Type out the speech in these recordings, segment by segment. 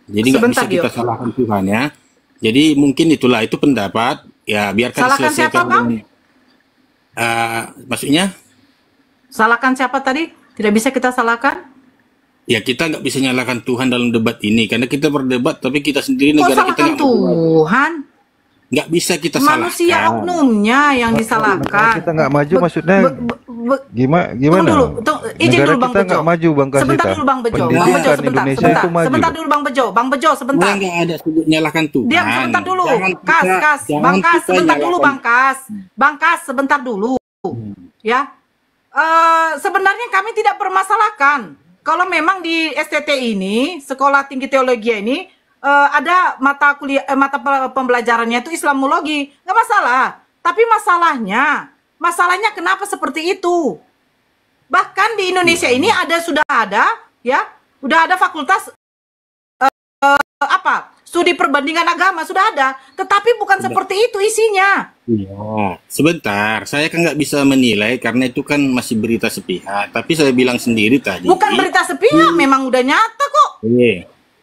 Jadi nggak bisa Sebentar, kita Gio. salahkan Tuhan ya. Jadi mungkin itulah itu pendapat ya biarkan Salahkan siapa, diselesaikan Bang? dengan maksudnya Salahkan siapa tadi? Tidak bisa kita salahkan? ya kita nggak bisa nyalahkan Tuhan dalam debat ini karena kita berdebat tapi kita sendiri Kok negara kita salahkan nggak mau maju. Tuhan? Nggak bisa kita Manusia salahkan. oknumnya yang Negara disalahkan. kita nggak maju maksudnya Tunggu gimana? dulu, izin Negara dulu Bang kita Bejo. nggak maju, Bang Kasita. Sebentar dulu Bang Bejo. Bang Bejo Pendidikan sebentar, Indonesia sebentar. itu maju Sebentar loh. dulu Bang Bejo. Bang Bejo sebentar. Saya nggak ada sebut nyalahkan Tuhan. Diam sebentar dulu. Jangan Kas, kita- Kas. jangan Bang Kas, kita sebentar dulu nyalahkan. Bang Kas. Bang Kas, sebentar dulu. Ya. Sebenarnya kami tidak permasalahkan. Kalau memang di STT ini, Sekolah Tinggi Teologi ini, ada mata kuliah, mata pembelajarannya itu Islamologi, nggak masalah. Tapi masalahnya kenapa seperti itu? Bahkan di Indonesia ini sudah ada fakultas studi perbandingan agama sudah ada, tetapi bukan seperti itu isinya. Iya, sebentar. Saya kan nggak bisa menilai karena itu kan masih berita sepihak. Tapi saya bilang sendiri tadi. Bukan berita sepihak, memang udah nyata kok.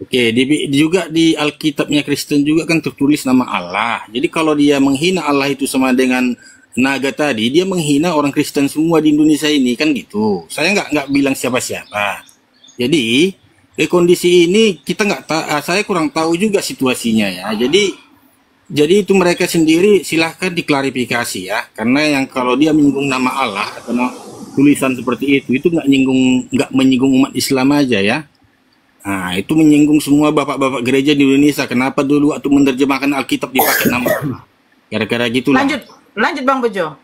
Oke, juga di Alkitabnya Kristen juga kan tertulis nama Allah. Jadi kalau dia menghina Allah itu sama dengan naga tadi, dia menghina orang Kristen semua di Indonesia ini kan gitu. Saya nggak bilang siapa-siapa. Jadi kondisi ini kita nggak saya kurang tahu juga situasinya ya. Jadi itu mereka sendiri silahkan diklarifikasi ya. Karena yang kalau dia menyinggung nama Allah atau tulisan seperti itu nggak menyinggung umat Islam aja ya. Nah, itu menyinggung semua bapak-bapak gereja di Indonesia. Kenapa dulu waktu menerjemahkan Alkitab dipakai nama Allah? Gara-gara gitulah. Lanjut Bang Bejo.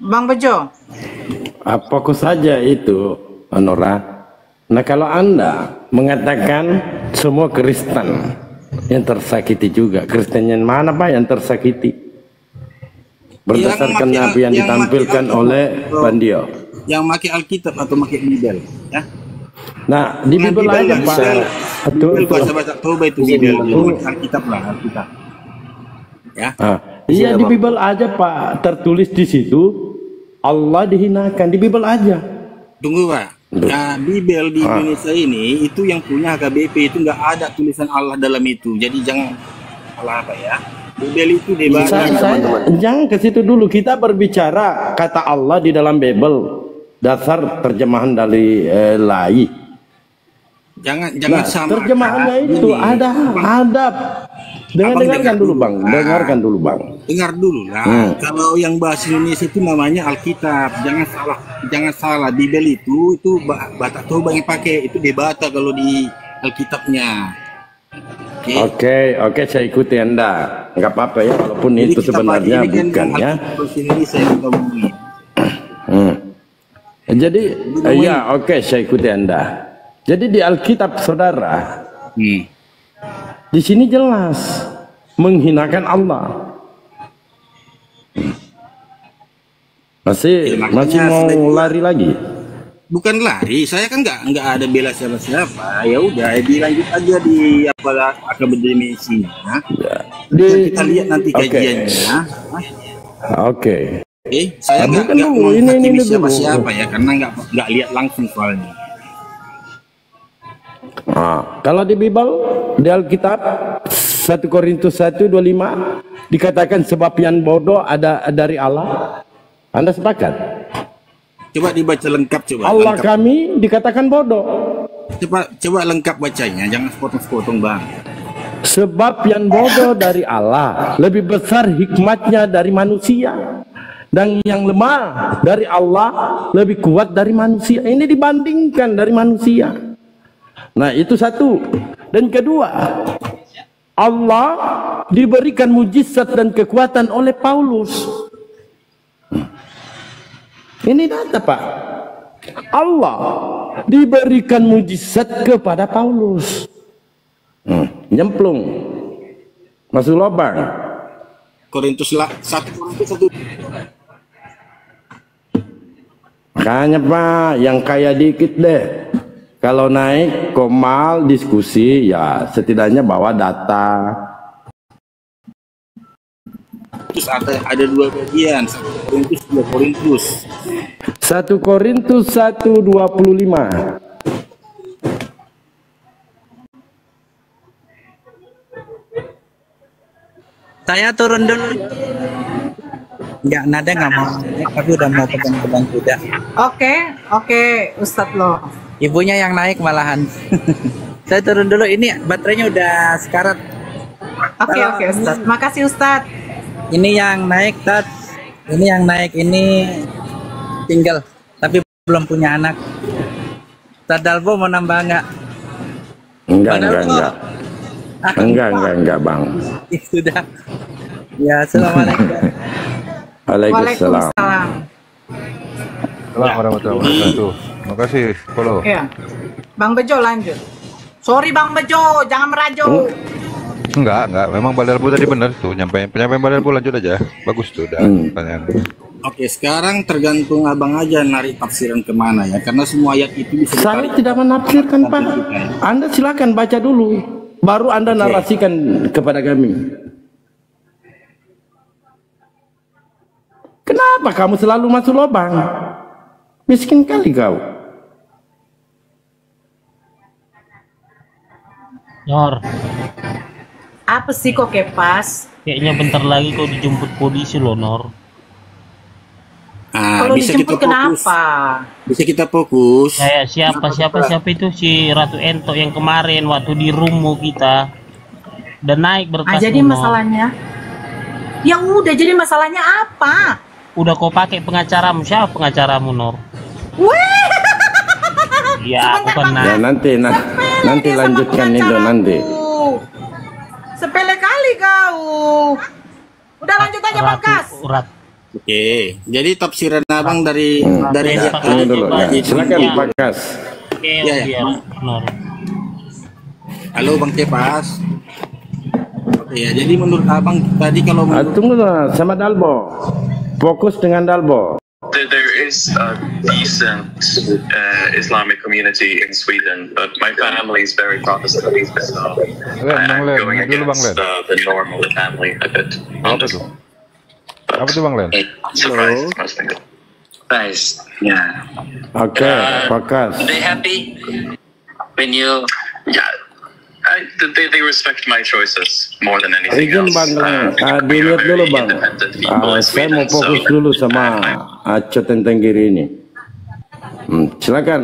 Bang Bejo. Fokus saja itu, Nora. Nah, kalau Anda mengatakan semua Kristen yang tersakiti juga, Kristen yang mana Pak yang tersakiti? Berdasarkan apa yang ditampilkan oleh Bandio. Yang pakai Alkitab atau pakai Bibel, ya. Nah, di Bibel aja Pak. Bibel bahasa Toba itu Bibel. Alkitab lah, Alkitab. Ya. Iya di Bibel aja Pak, tertulis di situ Allah dihinakan di Bibel aja. Tunggu Pak. Nah, Bibel di Indonesia ini itu yang punya HKBP itu nggak ada tulisan Allah dalam itu. Jadi jangan salah apa ya. Bibel itu dibaca. Jangan ke situ dulu. Kita berbicara kata Allah di dalam Bibel. Dasar terjemahan dari Lai. Jangan sama. Terjemahannya itu ada. Dengarkan dulu Bang. Dengar dulu lah. Kalau yang bahasa Indonesia itu namanya Alkitab. Jangan salah. Bibel itu Batak Toba yang pakai itu debata kalau di Alkitabnya. Oke, saya ikuti Anda. Enggak apa-apa ya, walaupun jadi itu sebenarnya bukan ya. Jadi ya saya ikuti Anda. Jadi di Alkitab saudara, di sini jelas menghinakan Allah. Masih mau lari lagi? Bukan lari, saya kan nggak ada bela siapa-siapa. Ya udah, dilanjut aja di akademisinya. Kita lihat nanti kajiannya. Oke. Saya nggak menghakimi siapa-siapa ya, karena nggak lihat langsung soalnya. Kalau di Bible, di Alkitab 1 Korintus 1:25 dikatakan sebab yang bodoh ada dari Allah. Anda sepakat? Coba dibaca lengkap coba. Allah lengkap. Kami dikatakan bodoh. Coba lengkap bacanya, jangan sepotong-sepotong Bang. Sebab yang bodoh dari Allah lebih besar hikmatnya dari manusia. Dan yang lemah dari Allah lebih kuat dari manusia. Ini dibandingkan dari manusia. Nah itu satu. Dan kedua, Allah diberikan mujizat dan kekuatan oleh Paulus. Ini data Pak. Allah diberikan mujizat kepada Paulus. Nyemplung. Masuk lubang. Korintus 1 Korintus 1. Makanya Pak, yang kaya dikit deh. Kalau naik komal diskusi ya setidaknya bawa data. Terus ada dua bagian, 1 Korintus 2 Korintus. 1 Korintus 1:25. Saya turun dulu. Enggak, Nada nggak mau, tapi udah mau pegang-pegang kuda. Oke, Ustadz loh. Ibunya yang naik malahan. Saya turun dulu. Ini baterainya udah sekarat. Oke, Ustadz. Makasih Ustadz. Ini yang naik, Tat. Ini yang naik ini single, tapi belum punya anak. Tad Dalbo mau nambah nggak? Enggak, Bang. Sudah. Ya, assalamualaikum. Waalaikumsalam. Assalamualaikum warahmatullahi wabarakatuh. Terima kasih, follow. Ya. Bang Bejo lanjut. Sorry Bang Bejo, jangan merajo. Enggak. Memang Baldelbo tadi benar tuh. Penyampaian Baldelbo lanjut aja. Bagus tuh. Pertanyaan. Oke, sekarang tergantung abang aja narik tafsiran kemana ya, karena semua ayat itu bisa Saya ditarik. tidak menafsirkan, Pak. Anda silakan baca dulu, baru Anda narasikan kepada kami. Kenapa kamu selalu masuk lubang? Miskin kali kau. Nor, Apa sih kok kepas? kayaknya bentar lagi kau dijemput polisi loh, Nor. Ah, Kalau bisa dijemput kita fokus. kenapa? Bisa kita fokus. Kayak siapa itu si Ratu Ento yang kemarin waktu di rumu kita dan naik berkas. Jadi masalahnya, ya udah. Jadi masalahnya apa? Udah kau pakai pengacaramu, siapa pengacaramu, Nor? Weh, Ya, aku kan Ya nanti dia sama lanjutkan itu pengacaraku. nanti. Sepele kali kau. Udah lanjut aja Bangkas. Oke, jadi tafsiran abang dari Ini dulu ya. Silakan Pak Kas. Ya. Nor. Halo Bang Kepas. Oke ya, jadi menurut abang tadi kalau Tunggu dulu sama Dalbo. Fokus dengan Dalbo. There is a decent Islamic community in Sweden, but my family is very Protestant, so I'm going against the normal family a bit. Apa tuh Bang Len? Surprise, mostly. Guys, yeah. Oke, Pak Kas. They happy when you Yeah, they respect my choices more than anything Izin else. Bang, We dilihat are dulu very Bang. independent people in Saya mau Sweden, fokus so dulu sama Coten Tenggiri ini. Silakan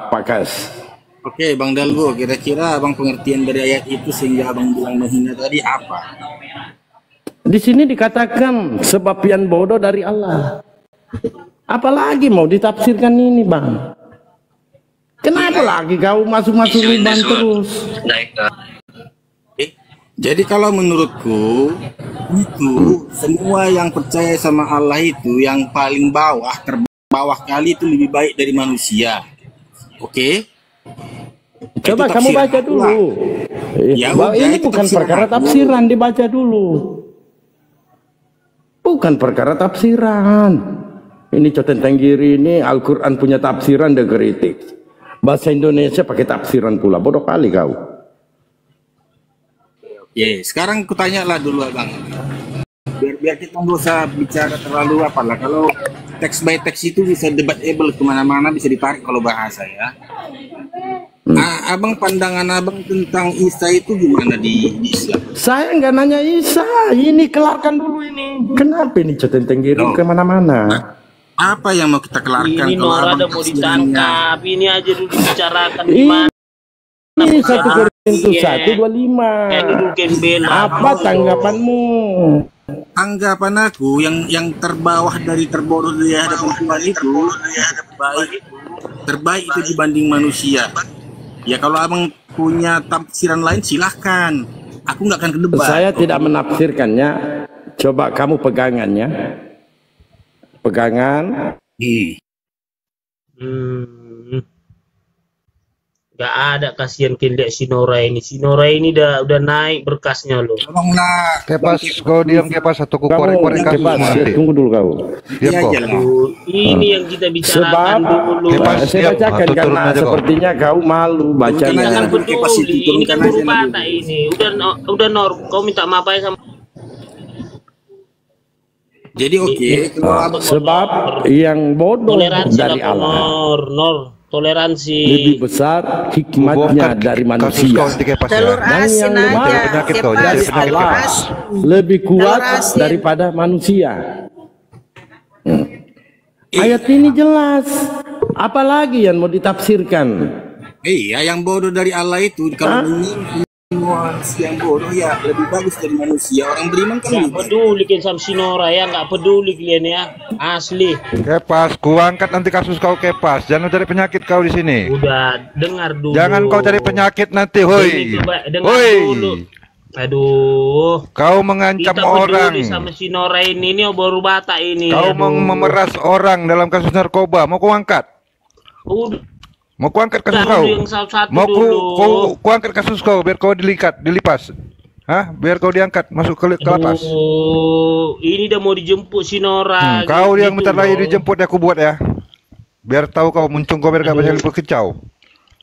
Pak Kas. Oke, Bang Dalbo, kira-kira abang pengertian dari ayat itu sehingga abang bilang menghina tadi apa? Di sini dikatakan sebagian bodoh dari Allah. Apalagi mau ditafsirkan ini Bang? Kenapa lagi kau masuk-masuk lubang terus? like Jadi kalau menurutku itu semua yang percaya sama Allah itu yang paling bawah, terbawah kali itu lebih baik dari manusia. Oke? Coba Itu kamu tafsiran baca dulu. Ya Bahwa udah, ini itu bukan tafsiran perkara aku. tafsiran, dibaca dulu. Bukan perkara tafsiran. Ini Coten Tenggiri ini Al-Quran punya tafsiran, dia kritik. Bahasa Indonesia pakai tafsiran pula, bodoh kali kau. Ya, sekarang kutanya lah dulu abang. Biar kita nggak usah bicara terlalu apa lah. Kalau text by text itu bisa debatable kemana-mana, bisa ditarik kalau bahasa ya. Abang, pandangan abang tentang Isa itu gimana di Islam? Saya nggak nanya Isa, ini kelarkan dulu ini. Kenapa ini Coten Tenggiri kemana-mana? Apa yang mau kita kelarkan? Ini kalau Nor abang ada mau tafsirannya? ditangkap. Ini aja dulu dibicarakan gimana. Ini 1 Korintus 1:25. Dulu gembel. Apa tanggapanmu? Anggapan aku yang terbawah dari terbodoh di hadapan Tuhan itu terbaik itu dibanding manusia. Ya kalau abang punya tafsiran lain silahkan. Aku nggak akan kedebat. Saya tidak menafsirkannya. Coba kamu pegangannya. Pegangan. Gak ada, kasihan lihat si Nora ini. Si Nora ini udah naik berkasnya loh. Tolonglah. Kepas, kau diam Kepas atau ku korek-korek kasus Kepas, nanti. tunggu dulu kau. Diam kok. Ini yang kita bicarakan Sebab dulu. Kepas, saya diam, bacakan atau turun karena aja kau. sepertinya kau malu bacanya. Jangan Kepas itu peduli, ini turunkan kan aja baru nanti. patah ini. Udah Nor, kau minta maaf aja sama. Jadi oke, kalau abang Sebab yang bodoh Toleransi dari lah Allah. Nor. Toleransi. Lebih besar hikmatnya dari manusia. Telur Dan asin yang lemah aja. dari Allah lebih kuat daripada manusia. Ayat ini jelas. Apalagi yang mau ditafsirkan? Iya, yang bodoh dari Allah itu kalau manusia yang bodoh ya lebih bagus dari manusia. Orang beriman kan Nggak peduli kan sama Sinora ya, nggak peduli kalian ya, asli. Kepas, ku angkat nanti kasus kau Kepas. Jangan cari penyakit kau di sini. Udah dengar dulu. Jangan kau cari penyakit nanti, hoi. Dengar dulu. Aduh. Kau mengancam Kita orang. peduli sama Sinora ini baru bata ini. Kau memeras orang dalam kasus narkoba. Mau ku angkat? Udah. Mau ku angkat kasus Udah, kau? yang satu-satu Mau dulu. ku angkat kasus kau biar kau dilipas. Hah? Biar kau diangkat masuk ke lapas. Oh, ini udah mau dijemput Sinora. Kau yang gitu bentar lagi loh. dijemput ya aku buat ya. Biar tahu kau muncung kau biar gak banyak berkecau.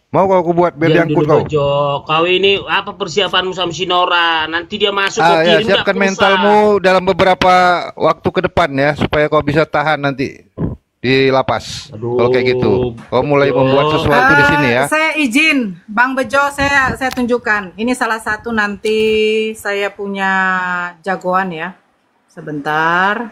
Mau kau aku buat biar Diam diangkut dulu, kau. Bojo. Kau ini apa persiapanmu sama Sinora? Nanti dia masuk kau Ya, kirim siapkan mentalmu dalam beberapa waktu ke depan ya supaya kau bisa tahan nanti di lapas. Kalau kayak gitu, kau mulai membuat sesuatu di sini ya. Saya izin, Bang Bejo, saya tunjukkan. Ini salah satu nanti saya punya jagoan ya. Sebentar.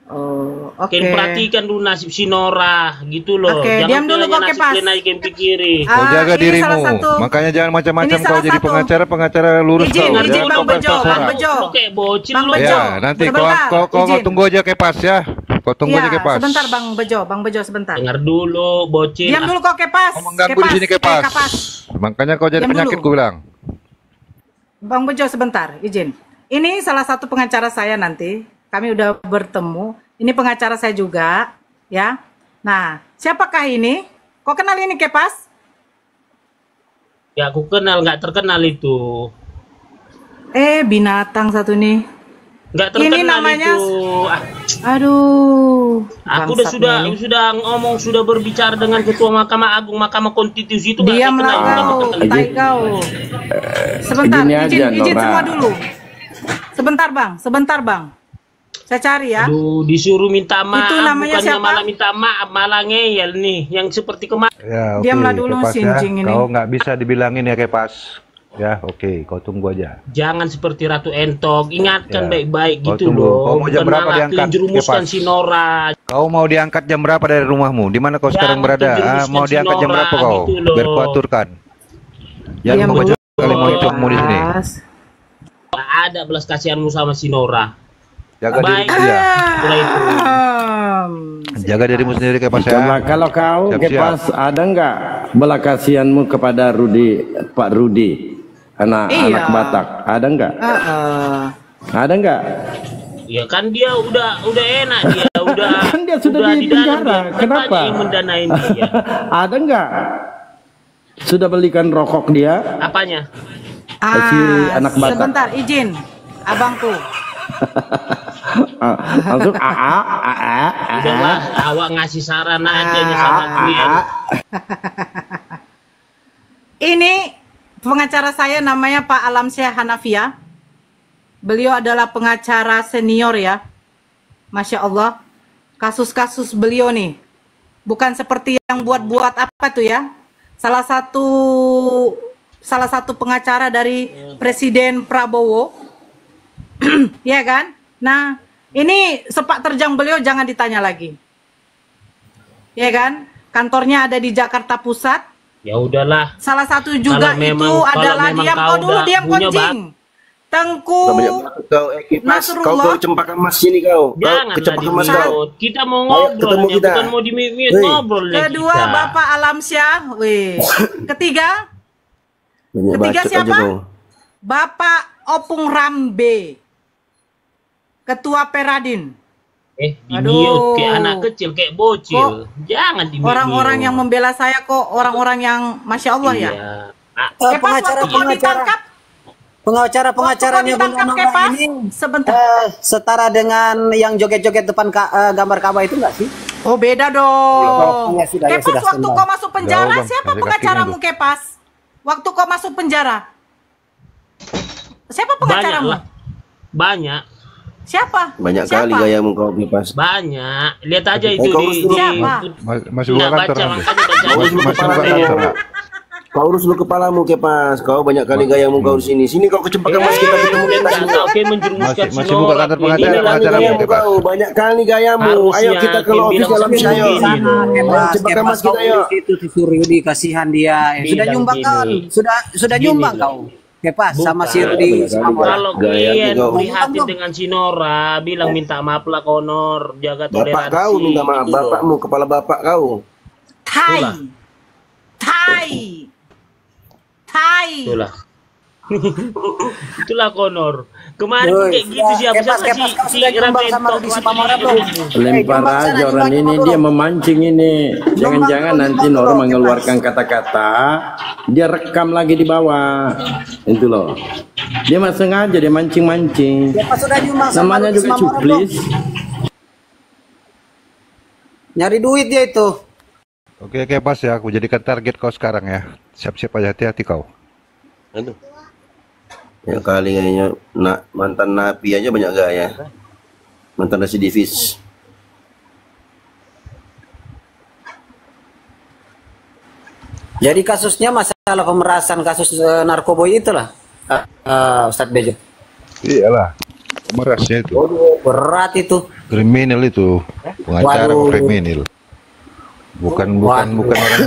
Oh, oke. Perhatikan dulu nasib Sinora, gitu loh. Oke, Jangan diam dulu bilangnya kok, nasib Kepas. kalian aja yang pikiri. Kau jaga ini dirimu. salah satu- Makanya jangan macam-macam ini kau salah jadi satu. pengacara lurus Izin, kau. izin, Jangan Bang kau Bejo, pesta Bang suara. Bejo. Lu kayak bocil Bang lu. Bejo. Ya, nanti Sebentar, kau izin. tunggu aja Kepas ya. Kau tunggu aja Iya, Kepas. sebentar Bang Bejo sebentar. Dengar dulu, bocil. Diam dulu kok Kepas. Kau mengganggu di sini Kepas. Kapas. Makanya kau jadi Diam penyakit dulu. ku bilang. Bang Bejo sebentar, izin. Ini salah satu pengacara saya nanti. Kami udah bertemu. Ini pengacara saya juga, ya. Nah, siapakah ini? Kok kenal ini Kepas? Ya aku kenal, nggak terkenal itu. Binatang satu nih. Nggak terkenal Ini namanya. itu. Aduh. Aku bangsatnya ini. sudah berbicara dengan Ketua Mahkamah Agung, Mahkamah Konstitusi itu nggak Diamlah terkenal, kau, nggak terkenal. tai kau. Sebentar, Gini aja, izin Nora. semua dulu. Sebentar bang. Saya cari ya. Aduh, disuruh minta maaf, Itu namanya bukannya siapa? malah minta maaf, malah ngeyel nih, yang seperti kemarin. Ya, Diamlah dulu, Kepas sinjing ini. Kau nggak bisa dibilangin ya Kepas. Ya, oke, kau tunggu aja. Jangan seperti Ratu Entok, ingatkan Ya. baik-baik Kau gitu tunggu. loh. Kau mau jam Bukan berapa malah diangkat, kalian jerumuskan Kepas? Sinora. Kau mau diangkat jam berapa dari rumahmu? Di mana kau sekarang Jangan berada? terjerumuskan Mau diangkat jam Sinora, berapa kau? gitu loh. Biar ku aturkan. Jangan Diam mau dulu, kali moncongmu di sini. Kepas. Nggak ada belas kasihanmu sama Sinora. Jaga Baik. dirimu ya. Setelah itu. Jaga dirimu sendiri Kepas ya. Kalau kau Siap-siap. Kepas ada nggak belas kasihanmu kepada Pak Rudi, anak Iya. Batak? Ada nggak? Ada nggak? Ya kan dia udah enak dia, udah Kan dia sudah di dalam, penjara. dia. Kenapa? Kita yang mendanain dia. Ada nggak? Sudah belikan rokok dia? Apanya? Si anak Batak. Sebentar, izin, abangku. Langsung Udahlah, awak ngasih saran aja nya sama dia. Ini pengacara saya namanya Pak Alamsyah Hanafia. Beliau adalah pengacara senior ya. Masya Allah. Kasus-kasus beliau nih. Bukan seperti yang buat-buat apa tuh ya. Salah satu pengacara dari Presiden Prabowo. Ya kan? Nah, ini sepak terjang beliau jangan ditanya lagi. Ya kan? Kantornya ada di Jakarta Pusat. Ya udahlah. Salah satu juga Kalau itu memang- adalah kalau memang diam kau kau dulu udah diam punya konjing. Tengku Kau Kepas, kau Nasrullah. cempaka emas sini kau. Kau Janganlah kecempaka emas kau. di-mute. Kita mau Ayo, ngobrol, ketemu kita. bukan mau di-mute, Hei. ngobrol nih kedua kita. Bapak Alamsyah. Wih. Ketiga Banyak Ketiga bacot siapa? aja kau. Bapak Opung Rambe. Ketua Peradin. Di-mute Aduh. kayak anak kecil, kayak bocil. Jangan di-mute. Orang-orang yang membela saya kok orang-orang yang Masya Allah ya. Iya. Ah, Kepas waktu kau ditangkap, Pengacara-pengacaranya ditangkap Bunda Nora Kepas, ini sebentar. setara dengan yang joget-joget depan gambar Ka'bah itu nggak sih? Oh beda dong. Ya sudah, ya Kepas sudah, waktu senang. kau masuk penjara Jauh, Bang. siapa Nanti pengacaramu kakinya Kepas? Waktu kau masuk penjara siapa banyak pengacaramu? lah. Banyak. Siapa? Banyak Siapa? kali gayamu kau kipas. Banyak. Lihat aja itu kau di Siapa? Masih buka nggak kantor baca, nanti. makanya baca. Masih buka kantor. Kau urus dulu kepalamu kipas. Kau banyak kali gayamu kau di sini. Sini kau kecepakan mas kita ketemu kita sini. Oke, menjerumuskan Masih buka kantor pengacara Gayamu kipas. kau banyak kali gayamu. Harusnya Ayo kita ke Kim office bilang dalam seperti ayo. ini. Cepatkan mas kita yuk. Itu disuruh Yudi kasihan dia. Sudah Bilang nyumbangkan, gini. sudah Gini nyumbang loh. kau. Kepas sama si Bukan. Yudi sama Kalau Gaya kalian kau. prihatin dengan si Nora, bilang minta maaf lah kau Nor, jaga toleransi. Bapak kau minta maaf, gitu loh. bapakmu, kepala bapak kau. Tai. Tai. Tai. Itulah. Itulah Konor. Kemarin tuh kayak gitu siapa Kepas, siapa kau si sudah nyumbang Ratu sama Entok Rudi waktu Sipamora di belum? rumah. Lempar Jombang sana, aja orang Jombang ini, dulu. dia memancing ini. Jangan-jangan dulu, nanti Jombang Nor dulu, mengeluarkan kata-kata, dia rekam lagi di bawah. Itu loh. Dia mah sengaja dia mancing-mancing. Kepas sudah nyumbang sama Namanya Rudi juga Sipamora belum? cuplis. Nyari duit dia itu. Oke, Kepas ya, aku jadikan target kau sekarang ya. Siap-siap aja, hati-hati kau. Aduh. Ya kali kayaknya mantan napi aja banyak gaya. Mantan residivis. Jadi kasusnya masalah pemerasan kasus narkoboy itulah, Ustadz Bejo. Iyalah, merasnya itu. Berat itu. Kriminal itu, pengacara Waduh. kriminal. Bukan orang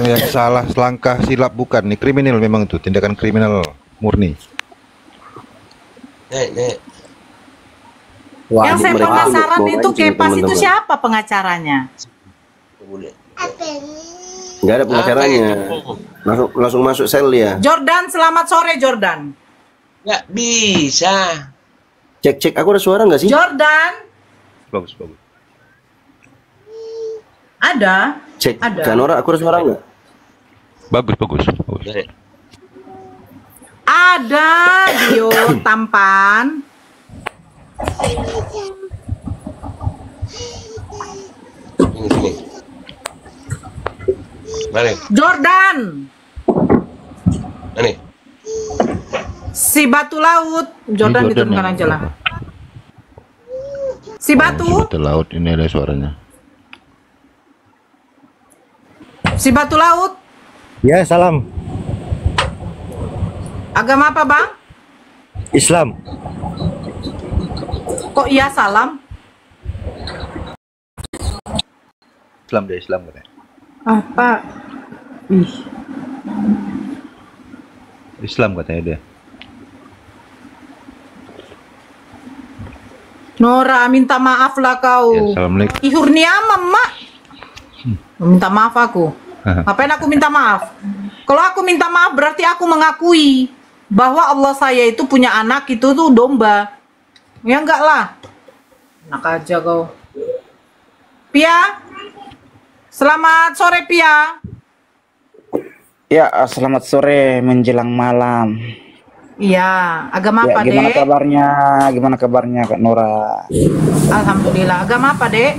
yang salah, selangkah silap bukan. Nih kriminal memang itu, tindakan kriminal murni. Yang saya mereka penasaran bawa itu mancing, Kepas itu teman-teman. siapa pengacaranya? Nggak ada pengacaranya. Langsung masuk sel ya. Jordan, selamat sore Jordan. Nggak bisa. Cek aku ada suara nggak sih? Jordan, Bagus. ada? Cek Ada. Kanora aku ada suara nggak? Bagus. Ada bio tampan. Sini. Mari. Jordan, Ini. si batu laut. Jordan Ini diturunkan yang- aja lah. Si batu, Betul laut ini ada suaranya. si batu laut. Ya, salam. Agama apa bang? Islam. Kok iya salam? Islam katanya. Apa? Ih. Islam katanya dia. Nora, minta maaf lah kau. Ya, assalamualaikum. Ihurniama, mak. Minta maaf aku. Ngapain aku minta maaf? Kalau aku minta maaf berarti aku mengakui bahwa Allah saya itu punya anak itu tuh domba. Ya enggak lah. Enak aja kau. Pia. Selamat sore Pia. Ya, selamat sore menjelang malam. Iya, agama apa, Gimana Dek? kabarnya? Gimana kabarnya Kak Nora? Alhamdulillah. Agama apa, Dek?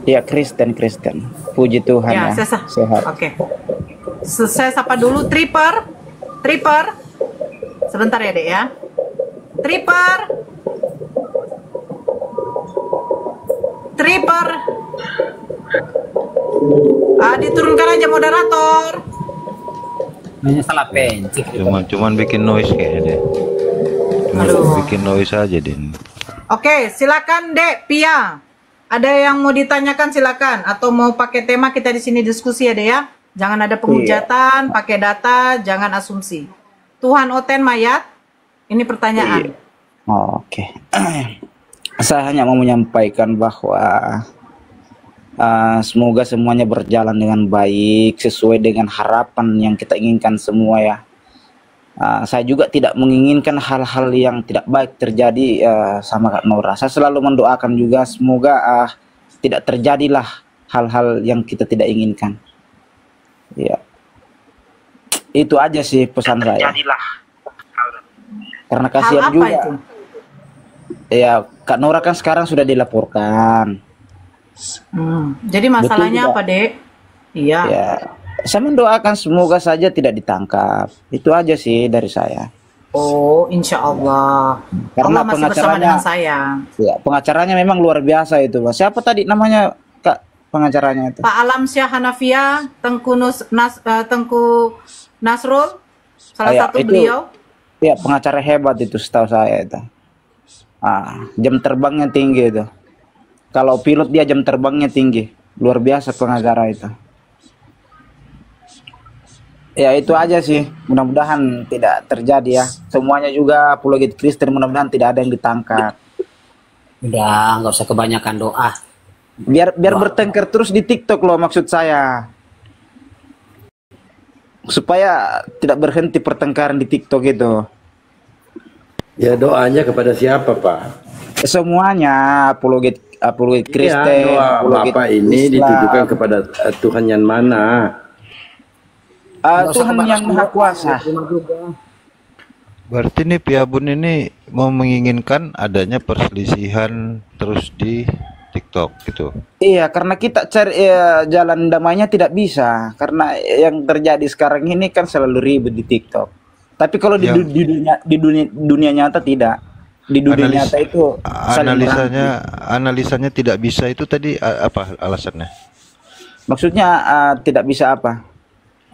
Ya, Kristen. Puji Tuhan Ya, ya. saya Sehat. Oke. Saya sapa dulu Tripper. Sebentar ya, Dek ya. Tripper. Diturunkan aja moderator. Ini salah pencet. Cuman bikin noise kayaknya deh. Bikin noise aja deh. Oke, silakan Dek Pia. Ada yang mau ditanyakan silakan atau mau pakai tema kita di sini diskusi ya Dek ya. Jangan ada penghujatan, pakai data, jangan asumsi. Tuhan Oten Mayat, ini pertanyaan. Oke. Saya hanya mau menyampaikan bahwa semoga semuanya berjalan dengan baik sesuai dengan harapan yang kita inginkan semua ya. Saya juga tidak menginginkan hal-hal yang tidak baik terjadi sama Kak Nora. Saya selalu mendoakan juga semoga tidak terjadilah hal-hal yang kita tidak inginkan. Ya, itu aja sih pesan saya. Karena kasihan Hal apa juga. itu? Ya, Kak Nora kan sekarang sudah dilaporkan. Jadi masalahnya Betul apa Dek? Iya. Ya, saya mendoakan semoga saja tidak ditangkap. Itu aja sih dari saya. Oh, insya Allah. Karena Allah masih bersama dengan saya. Ya, pengacaranya memang luar biasa itu, Mas. Siapa tadi namanya, Kak, pengacaranya itu? Pak Alamsyah Hanafia, Tengku Nasrul, salah Ya, satu itu, beliau. ya, pengacara hebat itu setahu saya itu. Jam terbangnya tinggi itu. Kalau pilot dia jam terbangnya tinggi. Luar biasa pengacara itu. Ya itu aja sih, mudah-mudahan tidak terjadi ya. Semuanya juga apologet Kristen, mudah-mudahan tidak ada yang ditangkap. Udah, nggak usah kebanyakan doa. Biar bertengkar terus di TikTok loh, maksud saya. Supaya tidak berhenti pertengkaran di TikTok itu. Ya doanya kepada siapa, Pak? Semuanya apologet Kristen, doa apologet Bapak ini Islam. ditujukan kepada Tuhan yang mana? Tuhan yang Maha Kuasa. Berarti nih Piabun ini mau menginginkan adanya perselisihan terus di TikTok gitu. Iya, karena kita cari jalan damainya tidak bisa. Karena yang terjadi sekarang ini kan selalu ribut di TikTok. Tapi kalau di dunia nyata tidak. Di dunia nyata itu analisanya tidak bisa itu tadi apa alasannya? Maksudnya tidak bisa apa?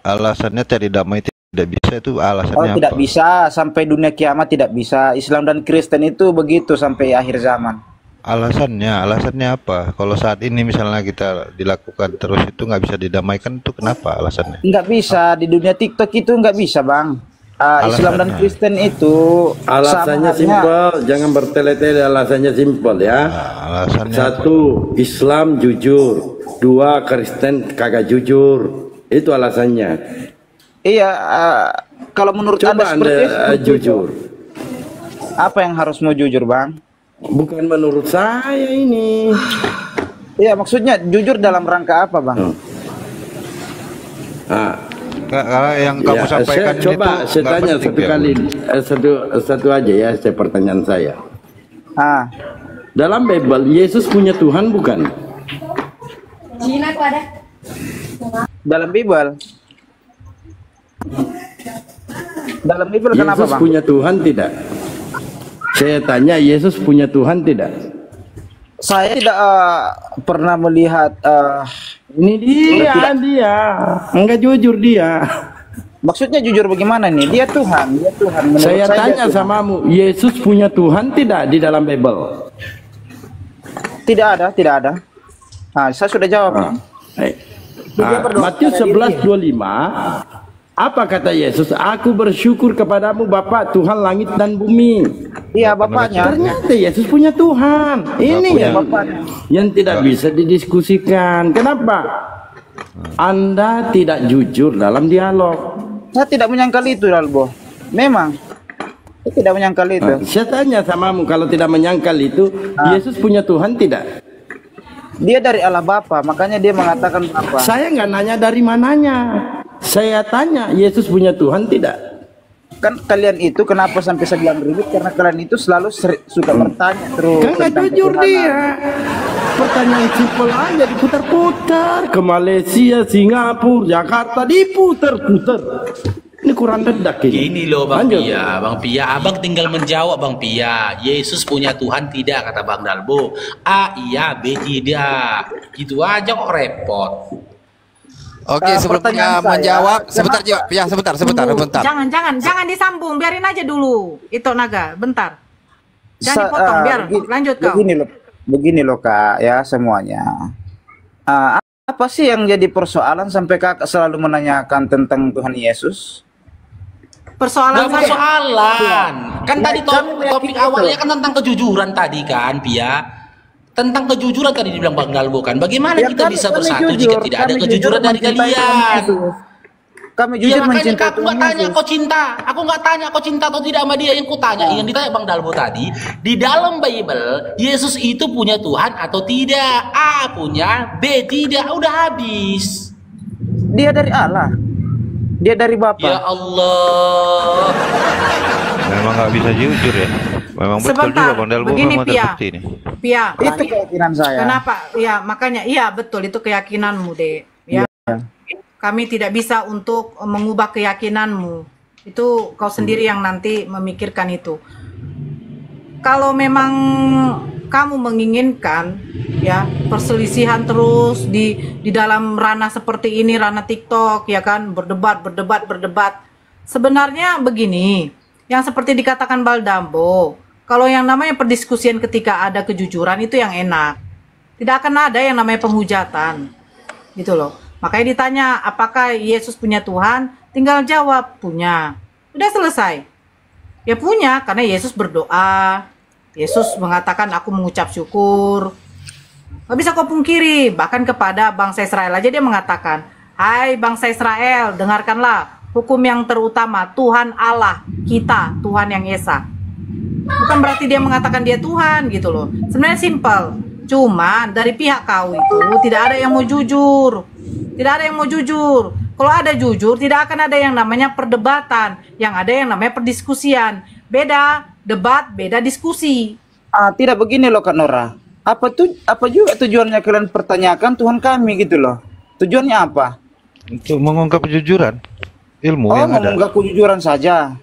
Alasannya cari damai tidak bisa itu alasannya tidak apa? bisa sampai dunia kiamat, tidak bisa. Islam dan Kristen itu begitu sampai akhir zaman. Alasannya apa? Kalau saat ini misalnya kita dilakukan terus itu nggak bisa didamaikan, itu kenapa alasannya? Nggak bisa, di dunia TikTok itu nggak bisa, Bang. Islam dan Kristen itu alasannya simpel, jangan bertele-tele, alasannya simpel ya. Alasannya satu, Islam jujur. Dua, Kristen kagak jujur. Itu alasannya. Iya, kalau menurut Coba Anda jujur. Apa yang harus mau jujur, Bang? Bukan menurut saya ini. Iya, maksudnya jujur dalam rangka apa, Bang? Kalau yang kamu sampaikan coba saya tanya satu kali, satu aja ya, pertanyaan saya. Dalam Bible Yesus punya Tuhan bukan? Cina kok ada. Dalam Bible. Dalam Bible kenapa, Yesus Bang? punya Tuhan tidak? Saya tanya, Yesus punya Tuhan tidak? Saya tidak pernah melihat. Ini dia enggak jujur dia. Maksudnya jujur bagaimana nih? Dia Tuhan, dia Tuhan. Menurut Saya tanya samamu, Yesus punya Tuhan tidak di dalam Bible? Tidak ada, tidak ada. Saya sudah jawab. Matius 11:25, apa kata Yesus? Aku bersyukur kepadamu Bapa Tuhan langit dan bumi. Iya, Bapaknya. Ternyata Yesus punya Tuhan. Ini yang tidak bisa didiskusikan. Kenapa? Anda tidak jujur dalam dialog. Saya tidak menyangkal itu, Dalbo. Memang. Saya tidak menyangkal itu. Saya tanya samamu, kalau tidak menyangkal itu, Yesus punya Tuhan tidak? Dia dari Allah Bapa, makanya dia mengatakan apa? Saya nggak nanya dari mananya. Saya tanya, Yesus punya Tuhan tidak? Kan kalian itu kenapa sampai sebilang ribut? Karena kalian itu selalu suka bertanya terus. Kan nggak jujur dia. Pertanyaan simpel aja diputar-putar. Ke Malaysia, Singapura, Jakarta, diputar-putar. Ini kurang dedak ini. Gini loh Bang Pia, Bang Pia, abang tinggal menjawab Bang Pia. Yesus punya Tuhan tidak, kata Bang Dalbo. A iya, B tidak. Gitu aja kok repot. Oke, sebelumnya menjawab, sebentar ya, sebentar. Jangan disambung, biarin aja dulu. Itu Naga, bentar. Jangan dipotong, biar lanjut kau. Begini loh Kak, ya semuanya. Apa sih yang jadi persoalan sampai Kakak selalu menanyakan tentang Tuhan Yesus? Persoalan kan tadi topik awalnya kan tentang kejujuran tadi kan, Pia. Tentang kejujuran tadi dibilang Bang Dalbo kan. Bagaimana kita bisa bersatu jika tidak ada kejujuran dari kalian? Kami jujur mencintai aku nggak tanya kau cinta, aku nggak tanya kau cinta atau tidak sama dia. Yang ku tanya, yang ditanya Bang Dalbo tadi, di dalam Bible Yesus itu punya Tuhan atau tidak? A punya, B tidak, udah habis. Dia dari Allah, dia dari Bapa. Ya Allah. Memang nggak bisa jujur ya. Memang betul juga Bang Dalbo memang terbukti ini. Pia, itu keyakinan saya. Kenapa? Ya makanya, iya betul itu keyakinanmu deh. Ya. Kami tidak bisa untuk mengubah keyakinanmu. Itu kau sendiri yang nanti memikirkan itu. Kalau memang kamu menginginkan ya perselisihan terus di dalam ranah seperti ini, ranah TikTok ya kan, berdebat. Sebenarnya begini, yang seperti dikatakan Baldambo, kalau yang namanya perdiskusian ketika ada kejujuran itu yang enak. Tidak akan ada yang namanya penghujatan. Gitu loh. Makanya ditanya, apakah Yesus punya Tuhan? Tinggal jawab, punya. Udah selesai. Ya punya, karena Yesus berdoa. Yesus mengatakan, aku mengucap syukur. Gak bisa kau pungkiri. Bahkan kepada bangsa Israel aja dia mengatakan, hai bangsa Israel, dengarkanlah hukum yang terutama, Tuhan Allah kita, Tuhan yang Esa. Bukan berarti dia mengatakan dia Tuhan gitu loh. Sebenarnya simpel. Cuma dari pihak kau itu tidak ada yang mau jujur. Tidak ada yang mau jujur. Kalau ada jujur, tidak akan ada yang namanya perdebatan. Yang ada yang namanya perdiskusian. Beda debat, beda diskusi. Tidak begini loh Kak Nora. Apa juga tujuannya kalian pertanyakan Tuhan kami gitu loh? Tujuannya apa? Untuk mengungkap kejujuran. Ilmu yang ada. Mengungkap kejujuran saja.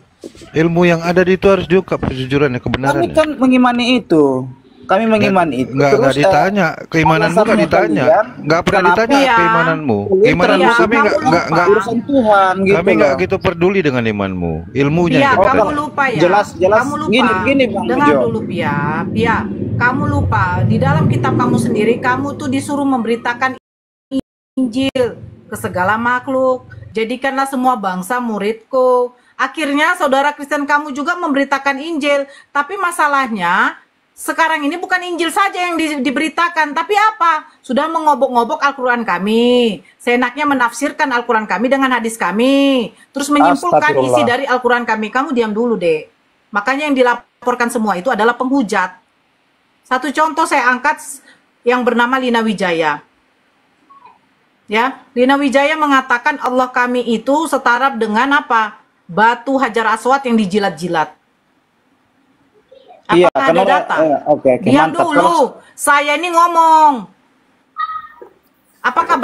Ilmu yang ada di itu harus diungkap kejujurannya, kebenarannya. Kami kan mengimani itu. Kami mengimani itu. Enggak ditanya, keimananmu enggak ditanya. Enggak pernah ditanya keimananmu. Keimananmu kami enggak urusan Tuhan gitu. Kami enggak gitu peduli dengan imanmu. Ilmunya Pia, yang kamu lupa ya. Jelas. Kamu lupa. Gini Bang Dengar Bejo. dulu Pia. Kamu lupa. Di dalam kitab kamu sendiri, kamu tuh disuruh memberitakan Injil ke segala makhluk. Jadikanlah semua bangsa muridku. Akhirnya saudara Kristen kamu juga memberitakan Injil. Tapi masalahnya sekarang ini bukan Injil saja yang diberitakan, tapi apa? Sudah mengobok-ngobok Al-Quran kami. Seenaknya menafsirkan Al-Quran kami dengan hadis kami. Terus menyimpulkan isi dari Al-Quran kami. Kamu diam dulu, Dek. Makanya yang dilaporkan semua itu adalah penghujat. Satu contoh saya angkat yang bernama Lina Wijaya. Ya, Lina Wijaya mengatakan Allah kami itu setara dengan apa? Batu Hajar Aswad yang dijilat-jilat. Apakah ada data? Oke, Diam mantap. dulu. Saya ini ngomong. Apakah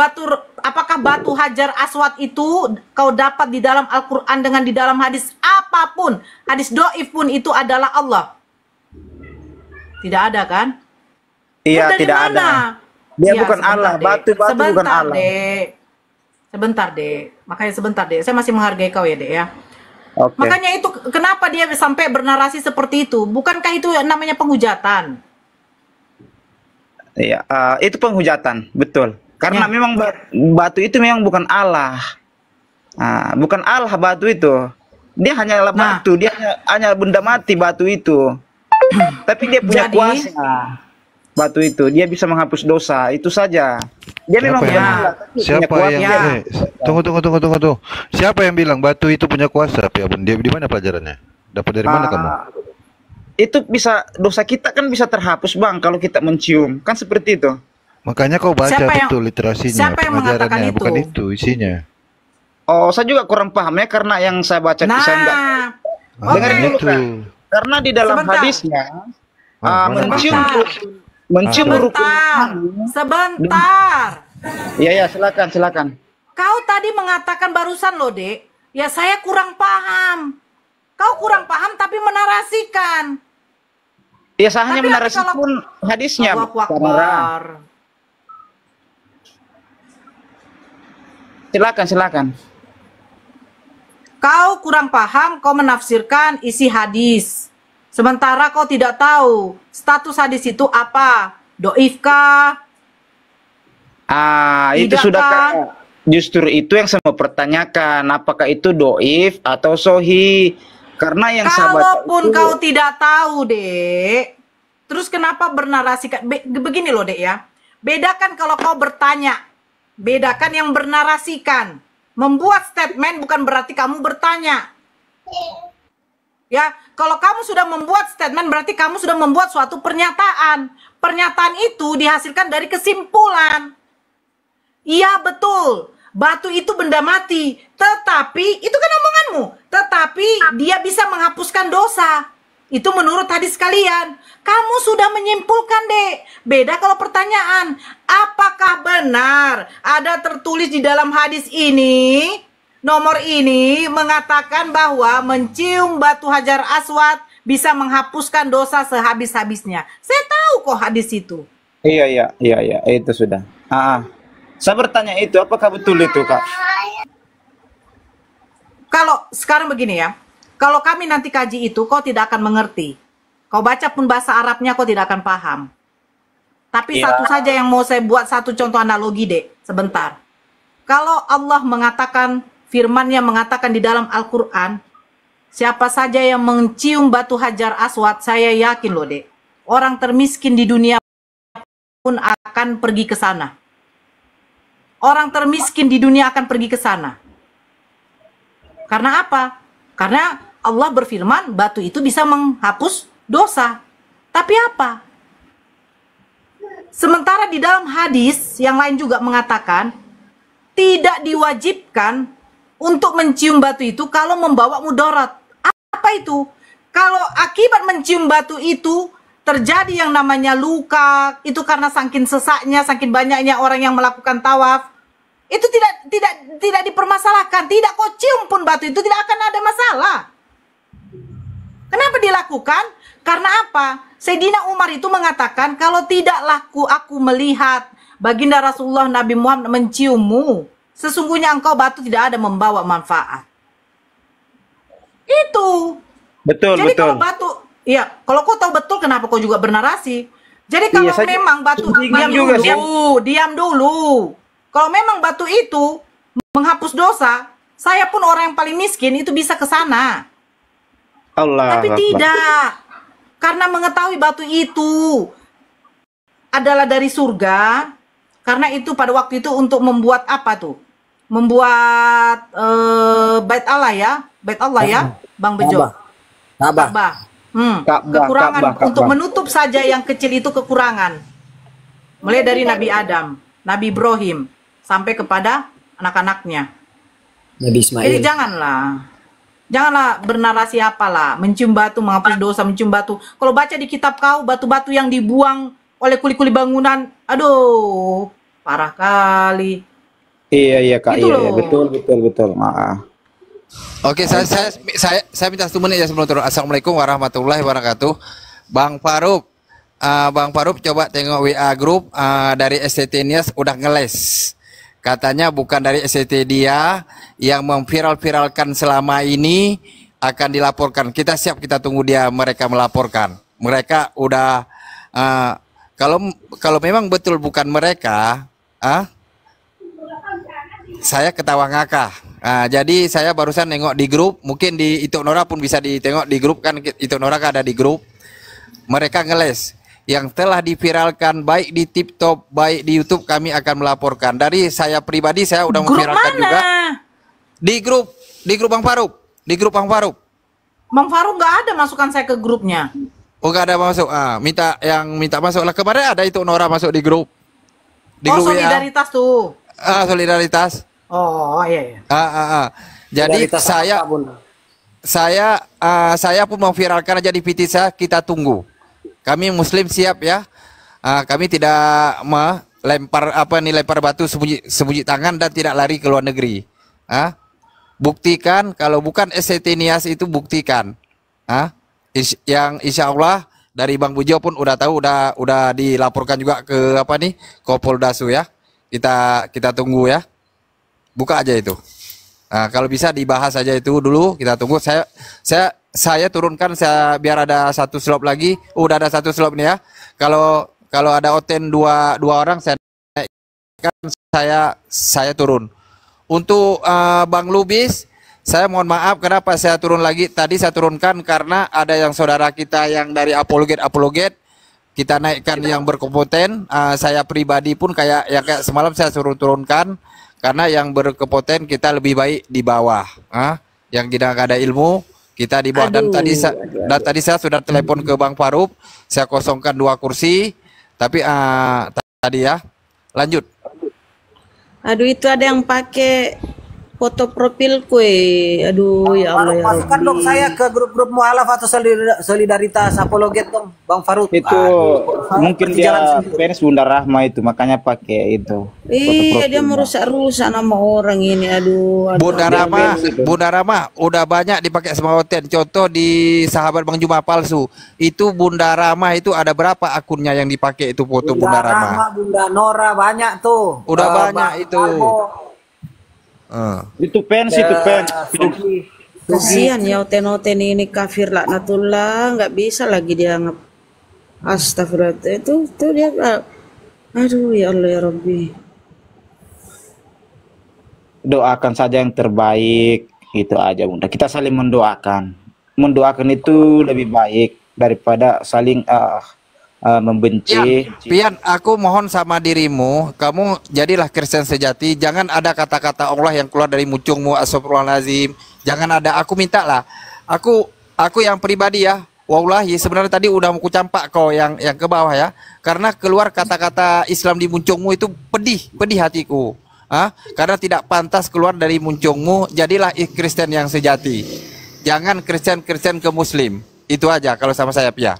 batu Hajar Aswad itu kau dapat di dalam Al-Quran dengan di dalam hadis apapun? Hadis do'if pun itu adalah Allah. Tidak ada kan? Iya, dari tidak mana? ada. Dia Ya, bukan sebentar, Allah. Dek. Batu bukan Allah. Dek. Sebentar, Dek. Makanya sebentar, Dek. Saya masih menghargai kau ya, Dek ya. Oke. Makanya itu kenapa dia sampai bernarasi seperti itu? Bukankah itu namanya penghujatan? Iya, itu penghujatan, betul. Karena Ya. memang batu itu memang bukan Allah. Bukan Allah batu itu. Dia hanyalah batu, dia hanya benda mati batu itu. Tapi dia punya kuasa. Batu itu, dia bisa menghapus dosa, itu saja. Dia memang bukan Allah, tapi Siapa punya kuasa. yang tunggu. Siapa yang bilang batu itu punya kuasa? Dia di mana pelajarannya? Dapat dari mana kamu? Itu bisa, dosa kita kan bisa terhapus Bang kalau kita mencium, kan seperti itu. Makanya kau baca betul literasinya, siapa yang mengatakan pengajarannya, itu? bukan itu isinya. Oh, saya juga kurang paham ya karena yang saya baca saya enggak. Dengarin dulu kan. Karena di dalam hadisnya mencium Sebentar. Iya, silakan. Kau tadi mengatakan barusan loh, Dek. Ya saya kurang paham. Kau kurang paham tapi menarasikan. Iya, saya hanya menarasikan hadisnya. Allahu Akbar. Silakan. Kau kurang paham, kau menafsirkan isi hadis. Sementara kau tidak tahu status hadis itu apa? Doif kah? Itu sudah justru itu yang saya mau pertanyakan, apakah itu doif atau sohi? Karena yang saya baca Kalaupun itu, kau tidak tahu, Dek, terus kenapa bernarasikan? Begini loh, Dek ya. Bedakan kalau kau bertanya, bedakan yang bernarasikan. Membuat statement bukan berarti kamu bertanya. Ya, kalau kamu sudah membuat statement berarti kamu sudah membuat suatu pernyataan. Pernyataan itu dihasilkan dari kesimpulan. Iya betul, batu itu benda mati. Tetapi, itu kan omonganmu. Tetapi dia bisa menghapuskan dosa. Itu menurut hadis kalian. Kamu sudah menyimpulkan, Dek. Beda kalau pertanyaan, apakah benar ada tertulis di dalam hadis ini nomor ini mengatakan bahwa mencium batu Hajar Aswad bisa menghapuskan dosa sehabis-habisnya. Saya tahu kok hadis itu. Iya, itu sudah. Saya bertanya itu, apakah betul itu, Kak? Kalau sekarang begini ya, kalau kami nanti kaji itu, kau tidak akan mengerti. Kau baca pun bahasa Arabnya, kau tidak akan paham. Tapi satu saja yang mau saya buat satu contoh analogi, Dek, sebentar. Kalau Allah mengatakan, firman-Nya mengatakan di dalam Al-Quran, siapa saja yang mencium batu Hajar Aswad, saya yakin loh, Dek, orang termiskin di dunia pun akan pergi ke sana. Orang termiskin di dunia akan pergi ke sana. Karena apa? Karena Allah berfirman batu itu bisa menghapus dosa. Tapi apa? Sementara di dalam hadis yang lain juga mengatakan tidak diwajibkan untuk mencium batu itu kalau membawa mudarat. Apa itu? Kalau akibat mencium batu itu terjadi yang namanya luka, itu karena saking sesaknya, saking banyaknya orang yang melakukan tawaf, itu tidak dipermasalahkan. Tidak kau cium pun batu itu tidak akan ada masalah. Kenapa dilakukan? Karena apa? Sayyidina Umar itu mengatakan, kalau tidak laku aku melihat baginda Rasulullah Nabi Muhammad menciummu, sesungguhnya engkau batu tidak ada membawa manfaat. Itu. Betul. Jadi kalau batu, iya, kalau kau tahu betul, kenapa kau juga bernarasi? Jadi kalau memang batu, diam dulu. Kalau memang batu itu menghapus dosa, saya pun orang yang paling miskin itu bisa ke sana. Tapi tidak. Karena mengetahui batu itu adalah dari surga, karena itu pada waktu itu untuk membuat apa tuh? Membuat bait Allah ya, Bang Bejo. Ka'bah. Kekurangan untuk menutup saja yang kecil itu kekurangan. Mulai dari Nabi Adam, Nabi Ibrahim, sampai kepada anak-anaknya. Nabi Ismail. Jadi janganlah bernarasi apalah, mencium batu menghapus dosa, mencium batu. Kalau baca di kitab kau, batu-batu yang dibuang oleh kuli-kuli bangunan, aduh, parah kali. Iya Kak, gitu iya, betul. Oke, saya minta 1 menit ya sebelum turun. Assalamualaikum warahmatullahi wabarakatuh. Bang Faruq, coba tengok WA grup dari STT Nias udah ngeles. Katanya bukan dari STT dia yang memviral-viralkan selama ini akan dilaporkan. Kita siap, kita tunggu mereka melaporkan. Mereka udah kalau memang betul bukan mereka, saya ketawa ngakak. Jadi saya barusan nengok di grup, mungkin di Itu Nora pun bisa ditengok di grup, kan Itu Nora ada di grup. Mereka ngeles yang telah diviralkan baik di TikTok, baik di YouTube, kami akan melaporkan. Dari saya pribadi, saya udah memviralkan juga di grup Bang Faruq, Bang Faruq nggak ada masukan saya ke grupnya. Oh, nggak ada masuk. Minta masuk lah. Kemarin ada Itu Nora masuk di grup. Grup solidaritas tuh. Solidaritas. Oh iya. Jadi saya pun memviralkan aja di PT saya. Kita tunggu. Kami Muslim siap ya. Kami tidak lempar batu sembunyi tangan dan tidak lari ke luar negeri. Buktikan kalau bukan STT Nias itu buktikan. Yang insya Allah dari Bang Bujo pun udah tahu, udah dilaporkan juga ke Kopoldasu ya. Kita tunggu ya. Buka aja itu. Kalau bisa dibahas aja itu dulu, kita tunggu. Saya turunkan biar ada 1 slot lagi. Udah ada 1 slot nih ya. Kalau ada Oten dua orang saya naikkan, saya turun. Untuk Bang Lubis, saya mohon maaf kenapa saya turun lagi. Tadi saya turunkan karena ada yang saudara kita yang dari apologet kita naikkan yang berkompeten. Saya pribadi pun kayak semalam saya suruh turunkan karena yang berkompeten kita lebih baik di bawah. Yang tidak ada ilmu kita di bawah. Dan tadi saya sudah telepon ke Bang Faruq, saya kosongkan 2 kursi. Tapi tadi ya, lanjut. Aduh, itu ada yang pakai foto profil kue. Aduh ya Allah ya Masukkan dong Rabbi. saya ke grup-grup mualaf atau solidaritas apologet dong, Bang Faruk. Itu mungkin dia fans Bunda Rahma itu, makanya pakai itu. Iya dia merusak-rusak nama orang ini. Aduh. Bunda Rama udah banyak dipakai sama hotel. Contoh di sahabat Bang Juma palsu. Itu Bunda Rama itu ada berapa akunnya yang dipakai itu foto Bunda Rama? Bunda Nora banyak tuh. Udah banyak itu. Itu fans itu fans. Kasihan ya Oten-Oten ini kafir laknatullah, nggak bisa lagi dia astagfirullah itu dia. Aduh ya Allah ya Rabbi. Doakan saja yang terbaik, itu aja Bunda. Kita saling mendoakan. Mendoakan itu lebih baik daripada saling membenci. Pian, aku mohon sama dirimu, kamu jadilah Kristen sejati. Jangan ada kata-kata Allah yang keluar dari muncungmu, astagfirullahaladzim. Jangan ada, aku minta lah. Aku yang pribadi ya, wallahi sebenarnya tadi udah mau campak kau yang ke bawah ya. Karena keluar kata-kata Islam di muncungmu itu pedih hatiku. Karena tidak pantas keluar dari muncungmu. Jadilah Kristen yang sejati. Jangan Kristen ke Muslim. Itu aja kalau sama saya Pia.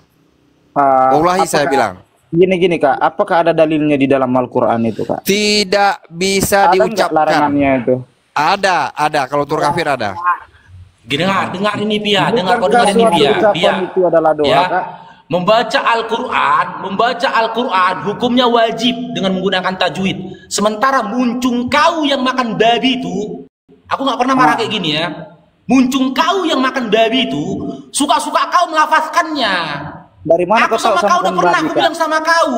Wallahi saya bilang. Gini Kak, apakah ada dalilnya di dalam Al-Quran itu Kak? Tidak bisa ada diucapkan. Larangannya itu? Ada. Kalau tur kafir ada. Dengar ini Pia, dengar ini Pia. Itu adalah doa ya. Kak. Membaca Al-Quran hukumnya wajib dengan menggunakan tajwid. Sementara muncung kau yang makan babi itu, aku nggak pernah marah kayak gini ya. Muncung kau yang makan babi itu, suka-suka kau melafazkannya. Dari mana aku kau sama kau udah pernah aku bilang sama kau.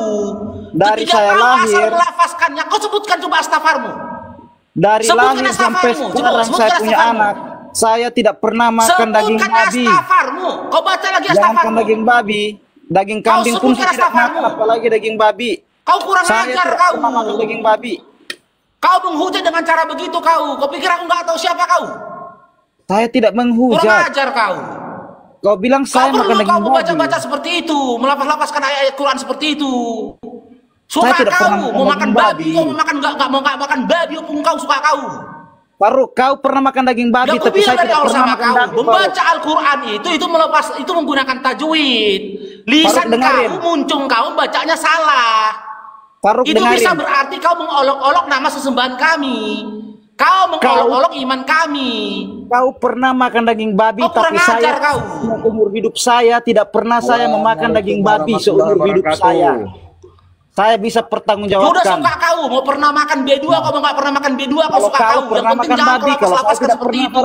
Dari ketika saya kau lahir asal melafazkannya, kau sebutkan coba astaghfarmu. Dari sebutkan lahir sampai sekarang saya punya anak. Saya tidak pernah makan daging babi. Astaghfarmu. Kau baca lagi Jangankan astaghfarmu. daging babi, daging kambing pun saya tidak makan, apalagi daging babi. Kau kurang ajar kau. Makan daging babi. Kau menghujat dengan cara begitu kau. Kau pikir aku nggak tahu siapa kau? Saya tidak menghujat. Kurang ajar kau. Kau bilang saya makan daging babi. Kau baca-baca seperti itu, melafaz-lafazkan ayat Quran seperti itu. Suka saya tidak pernah kau mau makan babi, kau mau makan nggak mau makan babi, pun kau suka kau. Faruk, kau pernah makan daging babi, tapi saya tidak pernah makan daging. Membaca Al-Quran itu menggunakan tajwid. Lisan kau, muncung kau bacanya salah. Faruk, itu bisa berarti kau mengolok-olok nama sesembahan kami. Kau mengolok-olok iman kami. Kau pernah makan daging babi, tapi saya umur hidup saya tidak pernah saya memakan daging babi seumur hidup saya. Saya bisa pertanggungjawabkan. Udah suka kau, mau pernah makan B2, kau nggak pernah makan B2, kau suka kau. Yang penting jangan kau lapaskan seperti itu.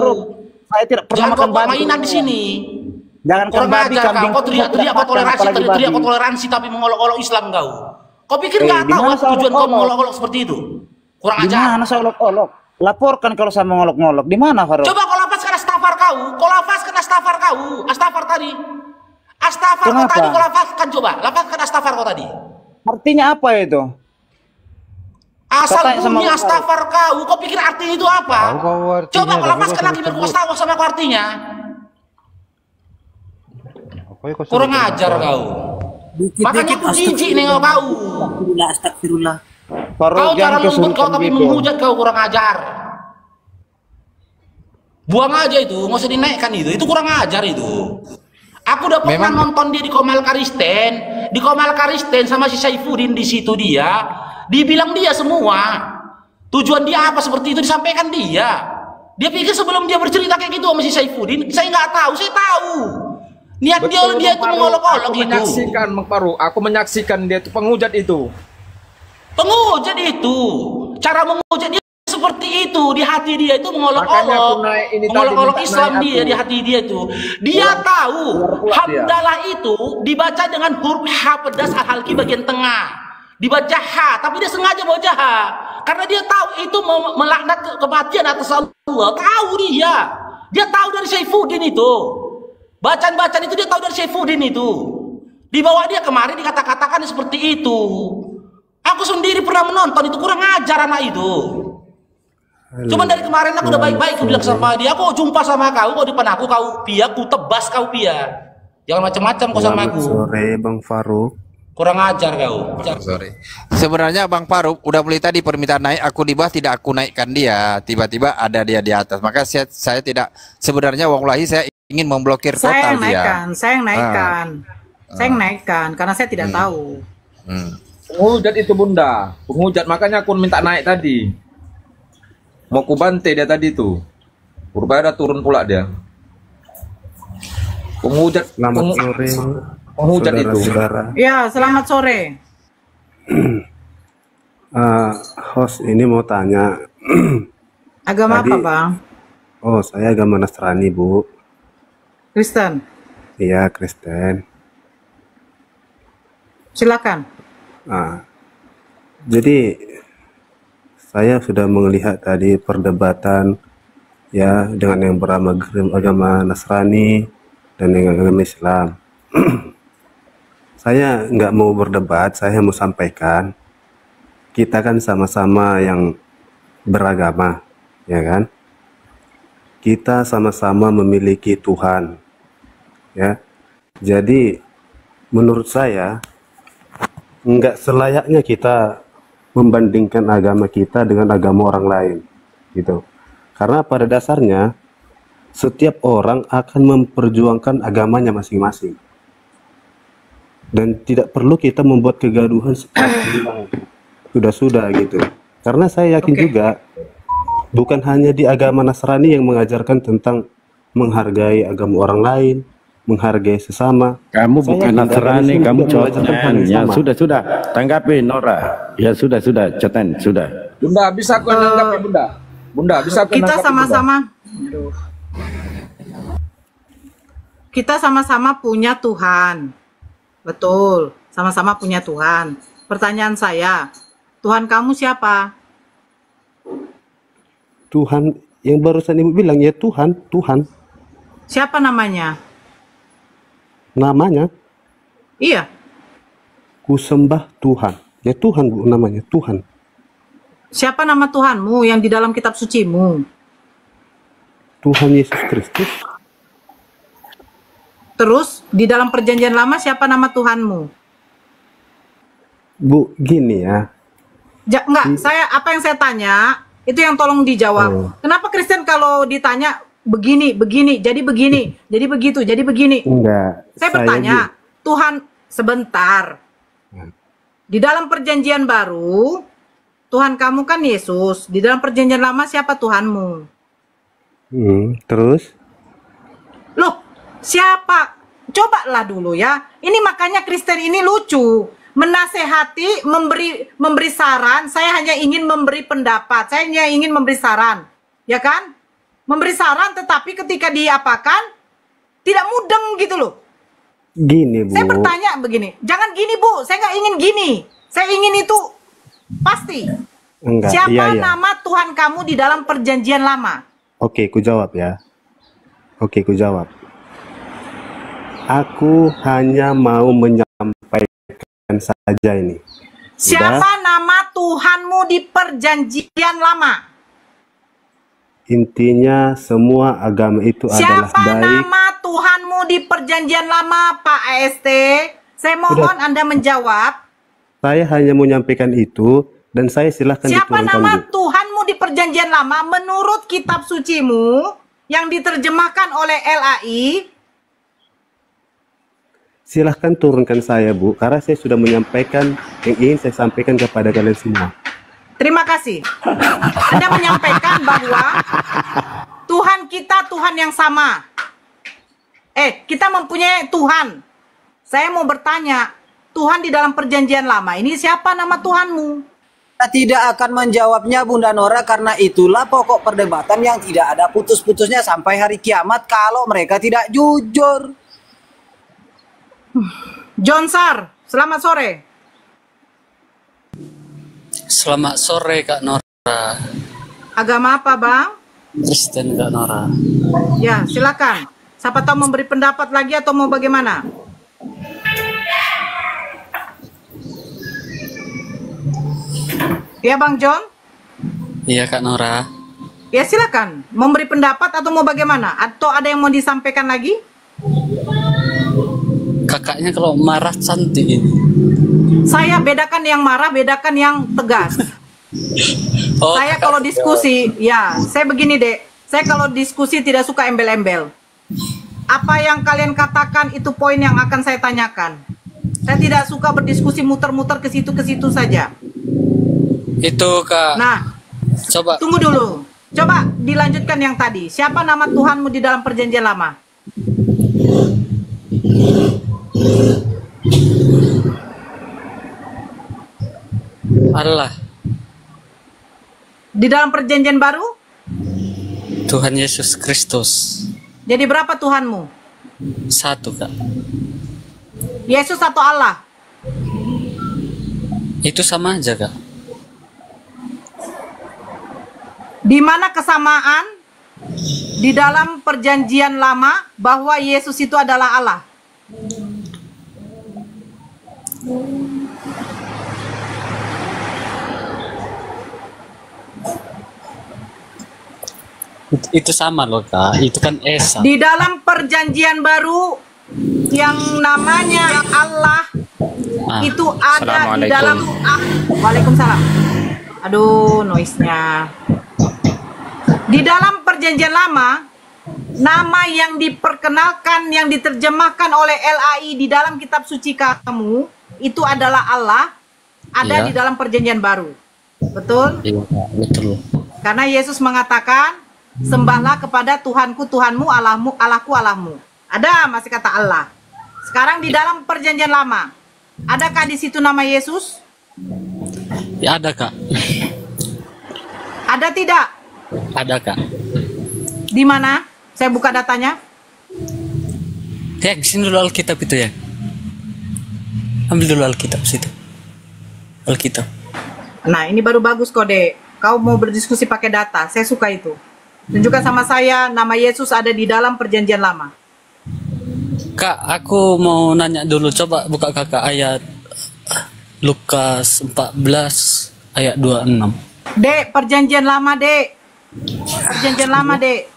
Saya tidak pernah makan babi. Mainan di sini. Jangan kurang ajar kau. Kau teriak-teriak kau toleransi, tapi mengolok-olok Islam kau. Kau pikir nggak tahu tujuan kau mengolok-olok seperti itu? Kurang ajar. Di mana saya olok-olok? Laporkan kalau saya mengolok-ngolok. Di mana Faruk? Coba kau lapaskan astafar kau. Kau lapaskan astafar kau. Astafar tadi. Astafar kau tadi kau lapaskan coba. Lapaskan astafar kau tadi. Artinya apa itu? Asal bunyi astafar kau pikir artinya itu apa? Coba kau lapaskan lagi biar kau tahu sama kau artinya. Kurang ajar kau. Makanya aku jijik nengok kau. Astagfirullah. Kau cara lembut kau tapi menghujat kau kurang ajar. Buang aja itu, nggak usah dinaikkan itu kurang ajar itu. Aku udah pernah nonton dia di Komal Karisten sama si Saifuddin di situ dibilang dia semua. Tujuan dia apa seperti itu disampaikan dia. Dia pikir sebelum dia bercerita kayak gitu sama si Saifuddin, saya nggak tahu, saya tahu. Niat dia itu mengolok-olok itu. Aku menyaksikan dia itu penghujat itu. Penghujat itu, cara menghujat dia seperti itu, di hati dia itu mengolok-olok Islam dia di hati dia itu. Dia tahu hamdalah itu dibaca dengan huruf H pedas al-halki bagian tengah. Dibaca H, tapi dia sengaja baca H karena dia tahu itu melaknat kematian atas Allah. Tahu dia. Dia tahu dari Saifuddin itu. Bacaan-bacaan itu dia tahu dari Saifuddin itu. Dibawa dia kemarin dikata-katakan seperti itu. Aku sendiri pernah menonton itu, kurang ajar anak itu. Cuman dari kemarin aku udah baik-baik, aku bilang sama dia, aku jumpa sama kau di depan aku, kau Pia, aku tebas kau Pia. Jangan macam-macam kau sama aku. Sore Bang Faruk. Kurang ajar kau. Sorry. Sebenarnya Bang Farouk udah mulai tadi permintaan naik, aku di bawah tidak aku naikkan dia, tiba-tiba ada dia di atas. Maka saya tidak, sebenarnya wallahi saya ingin memblokir total dia. Saya yang naikkan karena saya tidak tahu. Penghujat itu bunda, penghujat, makanya aku minta naik tadi. Mau ku bantai dia tadi tuh. Rupanya turun pula dia. Penghujat. Selamat sore. Penghujat itu. Ya, selamat sore. Host ini mau tanya. Agama Tadi, apa, Bang? Oh, saya agama Nasrani, Bu. Kristen. Iya, Kristen. Silakan. Jadi saya sudah melihat tadi perdebatan ya dengan yang beragama Nasrani dan dengan agama Islam. Saya nggak mau berdebat, saya mau sampaikan kita kan sama-sama yang beragama, ya kan? Kita sama-sama memiliki Tuhan, ya. Jadi menurut saya nggak selayaknya kita membandingkan agama kita dengan agama orang lain, gitu. Karena pada dasarnya setiap orang akan memperjuangkan agamanya masing-masing. Dan tidak perlu kita membuat kegaduhan seperti yang sudah-sudah gitu. Karena saya yakin juga bukan hanya di agama Nasrani yang mengajarkan tentang menghargai agama orang lain, menghargai sesama. Kamu Saya bukan yakin Nasrani, agama kamu Islam juga mengajarkan hal Coten. yang Ya sama. sudah, tanggapi Nora. Ya sudah, Coten, sudah. Bunda, bisa aku menanggapi Bunda? Bunda, bisa aku Kita menanggapi, sama-sama kita sama-sama punya Tuhan. Betul, sama-sama punya Tuhan. Pertanyaan saya, Tuhan kamu siapa? Tuhan yang barusan Ibu bilang ya Tuhan. Siapa namanya? Namanya Iya, ku sembah Tuhan. Ya Tuhan Bu namanya, Tuhan. siapa nama Tuhanmu yang di dalam kitab sucimu? Tuhan Yesus Kristus. Terus di dalam perjanjian lama siapa nama Tuhanmu? Bu, gini ya. Enggak, apa yang saya tanya itu yang tolong dijawab. Kenapa Kristen kalau ditanya begini, jadi begini, jadi begitu, jadi begini? Enggak. Saya bertanya, Tuhan sebentar. Di dalam perjanjian baru, Tuhan kamu kan Yesus. Di dalam perjanjian lama siapa Tuhanmu? Terus? Loh, siapa? Cobalah dulu ya. Ini makanya Kristen ini lucu. Menasehati, memberi saran. Saya hanya ingin memberi pendapat. Saya hanya ingin memberi saran. Ya kan? Memberi saran tetapi ketika diapakan tidak mudeng gitu loh. Gini Bu. Saya bertanya begini. Jangan gini Bu, saya nggak ingin gini. Saya ingin itu pasti. Enggak, Siapa iya. nama Tuhan kamu di dalam perjanjian lama? Oke, ku jawab ya. Oke, ku jawab. Aku hanya mau menyampaikan saja ini. Siapa nama Tuhanmu di perjanjian lama? Intinya semua agama itu adalah Siapa baik. nama Tuhanmu di perjanjian lama, Pak AST? Saya mohon Anda menjawab. Saya hanya menyampaikan itu dan saya silahkan Siapa diturunkan nama Bu. Tuhanmu di perjanjian lama menurut kitab sucimu yang diterjemahkan oleh LAI? Silahkan turunkan saya Bu, karena saya sudah menyampaikan yang ingin saya sampaikan kepada kalian semua. Terima kasih. Anda menyampaikan bahwa Tuhan kita Tuhan yang sama. Kita mempunyai Tuhan. Saya mau bertanya, Tuhan di dalam perjanjian lama ini siapa nama Tuhanmu? Kita tidak akan menjawabnya Bunda Nora karena itulah pokok perdebatan yang tidak ada putus-putusnya sampai hari kiamat kalau mereka tidak jujur. John Sar, selamat sore. Selamat sore Kak Nora. Agama apa Bang? Kristen Kak Nora. Ya, silakan. Siapa tahu memberi pendapat lagi atau mau bagaimana? Ya Bang John? Iya Kak Nora. Ya silakan. Memberi pendapat atau mau bagaimana? Atau ada yang mau disampaikan lagi? Kakaknya kalau marah cantik ini. Saya bedakan yang marah, bedakan yang tegas. Saya kalau diskusi, ya, saya begini, Dek. Saya kalau diskusi tidak suka embel-embel. Apa yang kalian katakan itu poin yang akan saya tanyakan. Saya tidak suka berdiskusi muter-muter ke situ saja. Itu Kak. Nah, coba tunggu dulu. Coba dilanjutkan yang tadi. Siapa nama Tuhanmu di dalam perjanjian lama? Allah. Di dalam perjanjian baru? Tuhan Yesus Kristus. Jadi berapa Tuhanmu? Satu Kak. Yesus atau Allah? Itu sama aja Kak. Di mana kesamaan di dalam perjanjian lama bahwa Yesus itu adalah Allah? Itu sama loh Kak. Itu kan Esa. Di dalam perjanjian baru yang namanya Allah itu ada di dalam Waalaikumsalam. Aduh, noise-nya. Di dalam perjanjian lama, nama yang diperkenalkan, yang diterjemahkan oleh LAI di dalam kitab suci kamu, itu adalah Allah, ada di dalam perjanjian baru. Betul? Iya, betul. Karena Yesus mengatakan, sembahlah kepada Tuhanku, Tuhanmu, Allahmu, Allahku, Allahmu. Ada masih kata Allah. Sekarang di dalam perjanjian lama, adakah di situ nama Yesus? Ya, ada Kak. Ada tidak? Ada Kak. Di mana? Saya buka datanya. Ya, sini dulu Alkitab itu ya. Ambil dulu Alkitab situ. Alkitab. Nah, ini baru bagus Kode. Kau mau berdiskusi pakai data. Saya suka itu. Tunjukkan sama saya nama Yesus ada di dalam perjanjian lama. Kak, aku mau nanya dulu. Coba buka Kakak ayat Lukas 14 ayat 26. Dek, perjanjian lama, Dek. Perjanjian lama, Dek.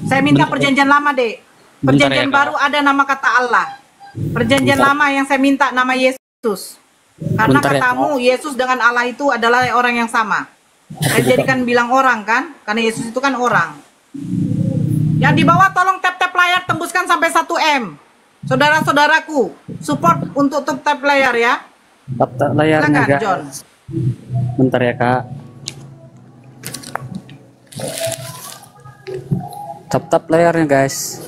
Saya minta perjanjian lama, Dek. Perjanjian baru ada nama kata Allah. Perjanjian lama yang saya minta nama Yesus. Karena katamu Yesus dengan Allah itu adalah orang yang sama. Saya jadikan bilang orang kan, karena Yesus itu kan orang. Yang di bawah tolong tap-tap layar tembuskan sampai 1 M. Saudara-saudaraku, support untuk tap layar ya. Tap layarnya Silakan, John. Bentar ya Kak. Tap layarnya guys.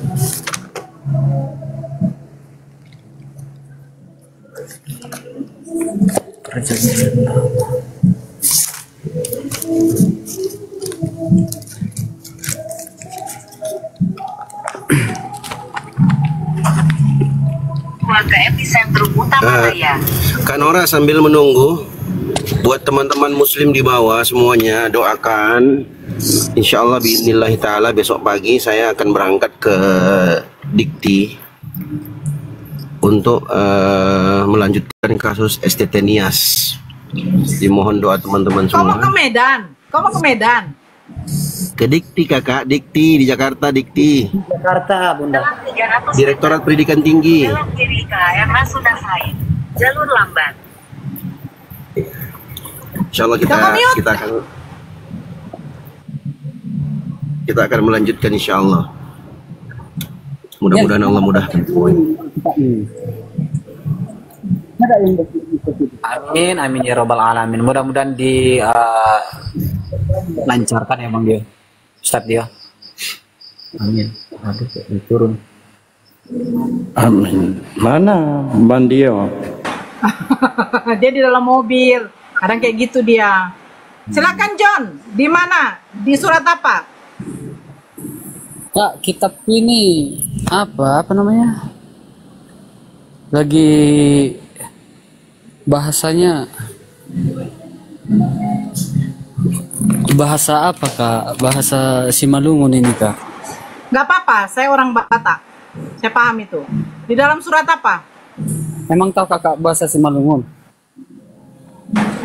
Keluarga epicentrum utama Raya. Kak Nora sambil menunggu, buat teman-teman muslim di bawah semuanya doakan. Insya Allah biidnillahi ta'ala besok pagi saya akan berangkat ke Dikti untuk melanjutkan kasus STT Nias. Dimohon doa teman-teman Kau mau semua. ke Medan? Kau mau ke Medan? Ke Dikti kakak, Dikti di Jakarta, Dikti. Jakarta, Bunda. Direktorat Pendidikan Tinggi. Jalan kiri KM sudah Said. Jalur lambat. Insya Allah kita akan melanjutkan insya Allah. Mudah-mudahan Allah mudahkan semuanya. Amin, amin ya robbal alamin. Mudah-mudahan lancarkan ya Bang Dio. Ustaz Dio. Amin. Aduh, turun. Amin. Mana Bang Dio? Dia di dalam mobil. Kadang kayak gitu dia. Silakan John. Di mana? Di surat apa? Kak, kitab ini apa namanya? Lagi bahasanya bahasa apa Kak? Bahasa Simalungun ini Kak. Gak apa-apa, saya orang Batak. Saya paham itu. Di dalam surat apa? Emang tahu Kakak bahasa Simalungun?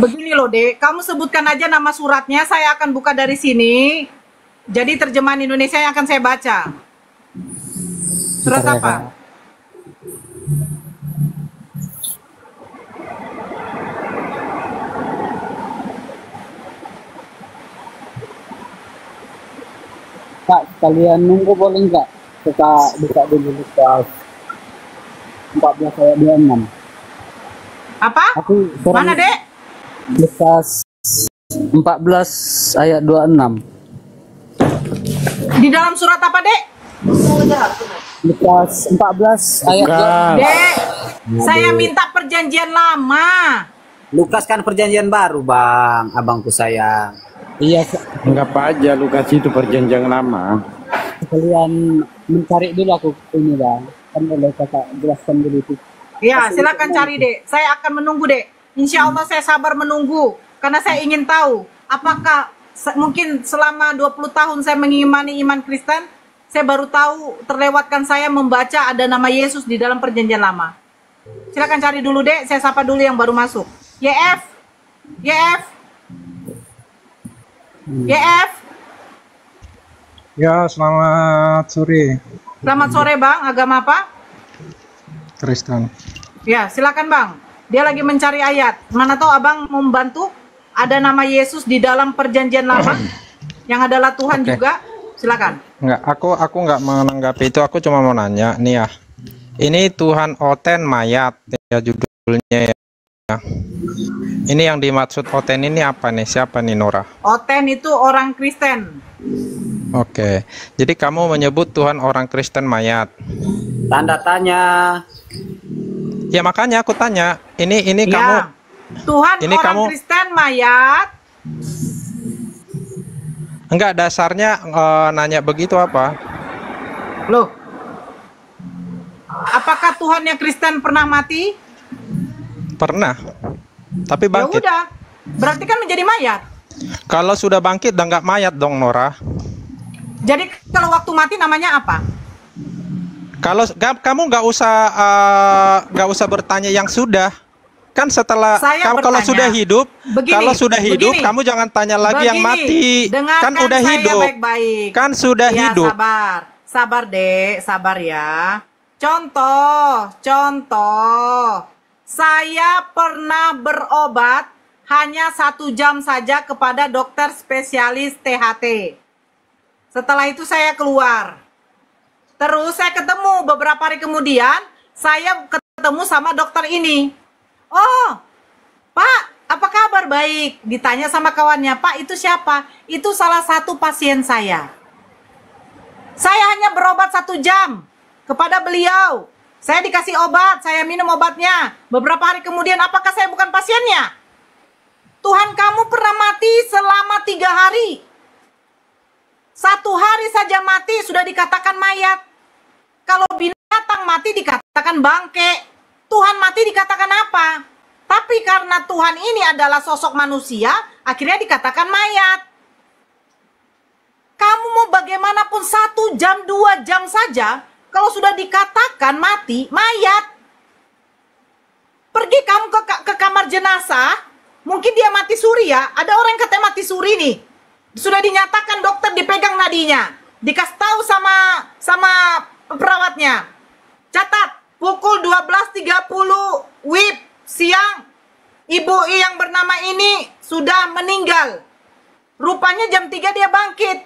Begini loh Dek, kamu sebutkan aja nama suratnya, saya akan buka dari sini. Jadi terjemahan Indonesia yang akan saya baca. Surat Bentar ya, apa? Kak. kalian nunggu boleh nggak? Kita buka dulu Lukas 14 ayat 26. Apa? Mana, Dek? Lukas 14 ayat 26. Di dalam surat apa, Dek? Lukas 14 ayat 26. Dek, saya minta perjanjian lama. Lukas kan perjanjian baru, Bang, abangku sayang. Iya, Anggap aja Lukas itu perjanjian lama. kalian mencari dulu aku ini Bang. Kan boleh kakak jelaskan dulu itu. Ya, silakan cari, Dek. Saya akan menunggu, Dek. Insya Allah saya sabar menunggu. Karena saya ingin tahu, apakah mungkin selama 20 tahun saya mengimani iman Kristen, saya baru tahu terlewatkan saya membaca ada nama Yesus di dalam perjanjian lama. Silakan cari dulu, Dek. Saya sapa dulu yang baru masuk. YF. YF. YF. Ya, selamat sore. Selamat sore, Bang. Agama apa? Kristen. Ya, silakan, Bang. Dia lagi mencari ayat. Mana tahu Abang mau membantu? Ada nama Yesus di dalam perjanjian lama yang adalah Tuhan juga. Silakan. Enggak, aku nggak menanggapi itu. Aku cuma mau nanya nih ya. Ini Tuhan Oten mayat ya judulnya ya. Ini yang dimaksud Oten ini apa nih? Siapa nih, Nora? Oten itu orang Kristen. Oke. Jadi kamu menyebut Tuhan orang Kristen mayat. Tanda tanya. Ya makanya aku tanya. Ini Ya, kamu Tuhan ini orang kamu Kristen mayat. enggak dasarnya nanya begitu apa? Loh. Apakah Tuhan yang Kristen pernah mati? Pernah. Tapi Ya bangkit. udah. Berarti kan menjadi mayat. Kalau sudah bangkit dan nggak mayat dong, Nora. Jadi kalau waktu mati namanya apa? Kalau kamu nggak usah bertanya yang sudah. Kan setelah Saya kalau bertanya, sudah hidup, begini, kalau sudah hidup begini, kamu jangan tanya lagi yang mati. Dengarkan Kan udah saya hidup. baik-baik. Kan sudah Ya, hidup. sabar. Sabar, Dek. Sabar ya. Contoh. Saya pernah berobat hanya 1 jam saja kepada dokter spesialis THT. Setelah itu saya keluar. Terus saya ketemu beberapa hari kemudian, saya ketemu sama dokter ini. Oh, Pak, apa kabar? Baik. Ditanya sama kawannya, Pak, itu siapa? Itu salah satu pasien saya. Saya hanya berobat 1 jam kepada beliau. Saya dikasih obat, saya minum obatnya. Beberapa hari kemudian, apakah saya bukan pasiennya? Tuhan kamu pernah mati selama 3 hari. 1 hari saja mati sudah dikatakan mayat. Kalau binatang mati dikatakan bangke. Tuhan mati dikatakan apa? Tapi karena Tuhan ini adalah sosok manusia, akhirnya dikatakan mayat. Kamu mau bagaimanapun 1 jam, 2 jam saja, kalau sudah dikatakan mati, mayat. Pergi kamu ke kamar jenazah, mungkin dia mati suri ya. Ada orang yang katanya mati suri nih. Sudah dinyatakan dokter dipegang nadinya. Dikasih tahu sama perawatnya. Catat, pukul 12.30 WIB siang, ibu yang bernama ini sudah meninggal. Rupanya jam 3 dia bangkit.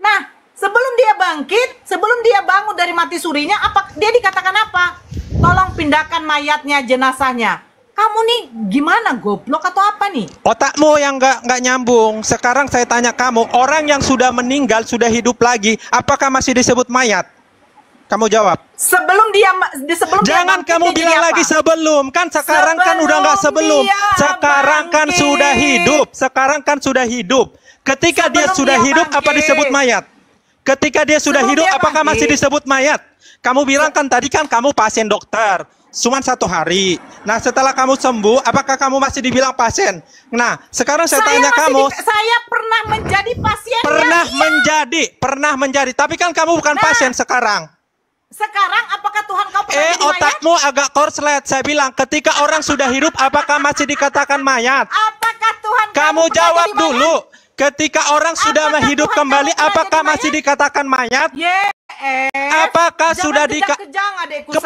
Nah, sebelum dia bangkit, sebelum dia bangun dari mati surinya, dia dikatakan apa? Tolong pindahkan mayatnya, jenazahnya. Kamu nih gimana, goblok atau apa nih? Otakmu yang nggak nyambung. Sekarang saya tanya kamu, orang yang sudah meninggal sudah hidup lagi, apakah masih disebut mayat? Kamu jawab. Jangan kamu bilang lagi sebelum. Kan sekarang kan udah nggak sebelum. Sekarang kan sudah hidup. Sekarang kan sudah hidup. Ketika dia sudah hidup, apa disebut mayat? Ketika dia sudah hidup, apakah masih disebut mayat? Kamu bilang kan tadi kan kamu pasien dokter. Cuma 1 hari. Nah, setelah kamu sembuh, apakah kamu masih dibilang pasien? Nah, sekarang saya tanya kamu. Saya pernah menjadi pasien. Pernah menjadi. Tapi kan kamu bukan pasien sekarang. Sekarang apakah Tuhan kau pernah jadi mayat? Otakmu agak korslet. Saya bilang, ketika orang sudah hidup, apakah masih dikatakan mayat? Apakah Tuhan kamu jawab dulu. Ketika orang sudah hidup kembali, apakah masih dikatakan mayat? Apakah sudah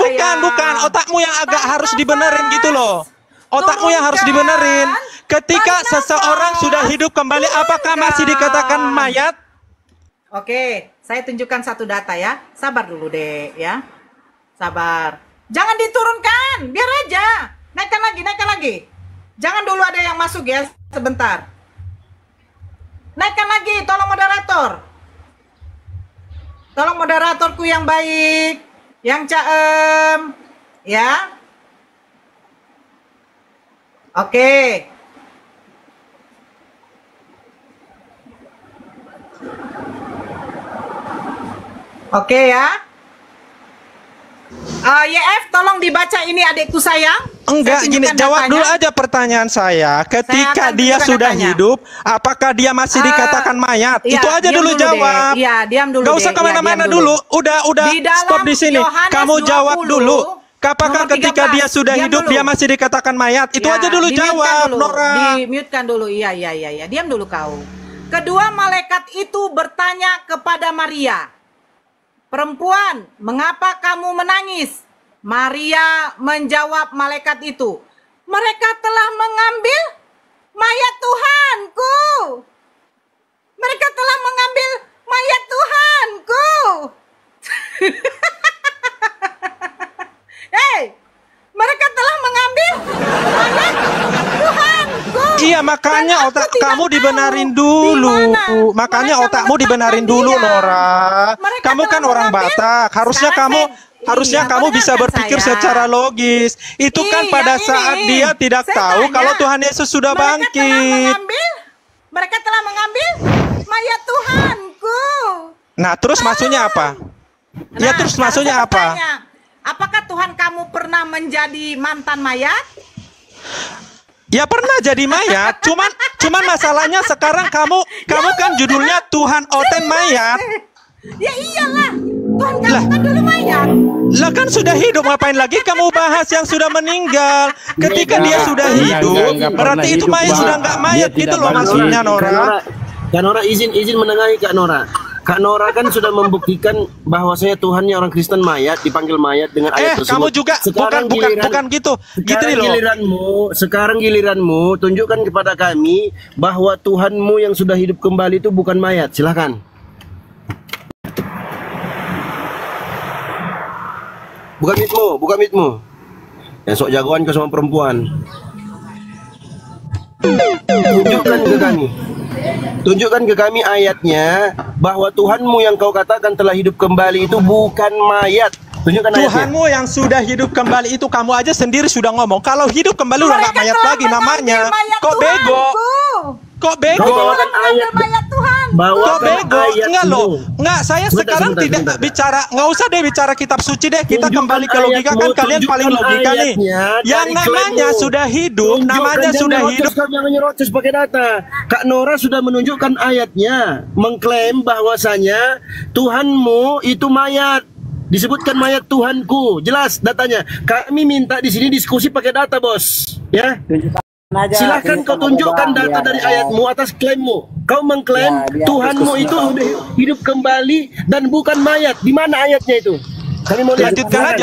Bukan. Otakmu yang agak harus dibenerin gitu loh. Otakmu yang harus dibenerin. Ketika seseorang sudah hidup kembali, apakah masih dikatakan mayat? Oke, Saya tunjukkan satu data ya. Sabar dulu deh ya. Sabar. Jangan diturunkan, biar aja. Naikkan lagi, naikkan lagi. Jangan dulu ada yang masuk ya, sebentar. Naikkan lagi, tolong moderator. Tolong moderatorku yang baik, yang caem, ya. Oke. Oke ya. YF tolong dibaca ini adikku sayang. Enggak, gini, jawab dulu aja pertanyaan saya. Ketika dia sudah hidup, apakah dia masih dikatakan mayat? Iya, Itu aja diam dulu jawab. Iya, diam dulu. Gak usah kemana-mana dulu. Udah stop di sini. Kamu jawab dulu. Apakah ketika dia sudah hidup dia masih dikatakan mayat? Itu aja dulu jawab, Nora. Di-mute-kan dulu. Iya. Diam dulu kau. Kedua malaikat itu bertanya kepada Maria, "Perempuan, mengapa kamu menangis?" Maria menjawab malaikat itu, "Mereka telah mengambil mayat Tuhanku. Mereka telah mengambil mayat Tuhanku." Hei, mereka telah mengambil mayat Tuhanku. Iya, makanya otak kamu dibenarin dulu. Makanya otakmu dibenarin dulu, Nora. Kamu kan orang Batak. Harusnya kamu bisa berpikir secara logis. Itu kan pada saat dia tidak tahu kalau Tuhan Yesus sudah bangkit. Mereka telah mengambil mayat Tuhanku. Nah, terus maksudnya apa? Ya, terus maksudnya apa? Apakah Tuhan kamu pernah menjadi mantan mayat? Ya pernah jadi mayat, cuman masalahnya sekarang kamu kan judulnya Tuhan Oten mayat. Ya iyalah, Tuhan kamu kan dulu mayat. Lah kan sudah hidup, ngapain lagi kamu bahas yang sudah meninggal? Ketika dia sudah hidup, berarti itu mayat sudah nggak mayat gitu loh maksudnya, Nora. Kak Nora izin menengahi Kak Nora. Kak Nora kan sudah membuktikan bahwasanya Tuhannya orang Kristen mayat, dipanggil mayat dengan ayat tersebut. Kamu juga bukan gitu. Gitu loh. Sekarang giliranmu tunjukkan kepada kami bahwa Tuhanmu yang sudah hidup kembali itu bukan mayat. Silahkan. Buka mitmu. Yang sok jagoan ke sama perempuan. Tunjukkan ke kami ayatnya bahwa Tuhanmu yang kau katakan telah hidup kembali itu bukan mayat. Tunjukkan ayatnya. Tuhanmu yang sudah hidup kembali itu kamu aja sendiri sudah ngomong. Kalau hidup kembali udah nggak mayat lagi namanya. Kok bego? Kok bego? Bawakan ayat Tuhan. Kok bego? Enggak loh. Enggak, saya sekarang tidak bicara. Nggak usah deh bicara kitab suci deh. Kita kembali ke logika kan kalian paling logika nih. Yang namanya sudah hidup, namanya sudah hidup. Jangan nyerocos pakai data. Kak Nora sudah menunjukkan ayatnya, mengklaim bahwasanya Tuhanmu itu mayat. Disebutkan mayat Tuhanku. Jelas datanya. Kami minta di sini diskusi pakai data, Bos. Ya. Silahkan kau tunjukkan data dari ayatmu atas klaimmu. Kau mengklaim Tuhanmu itu hidup kembali dan bukan mayat. Di mana ayatnya itu? Kami mau lanjutkan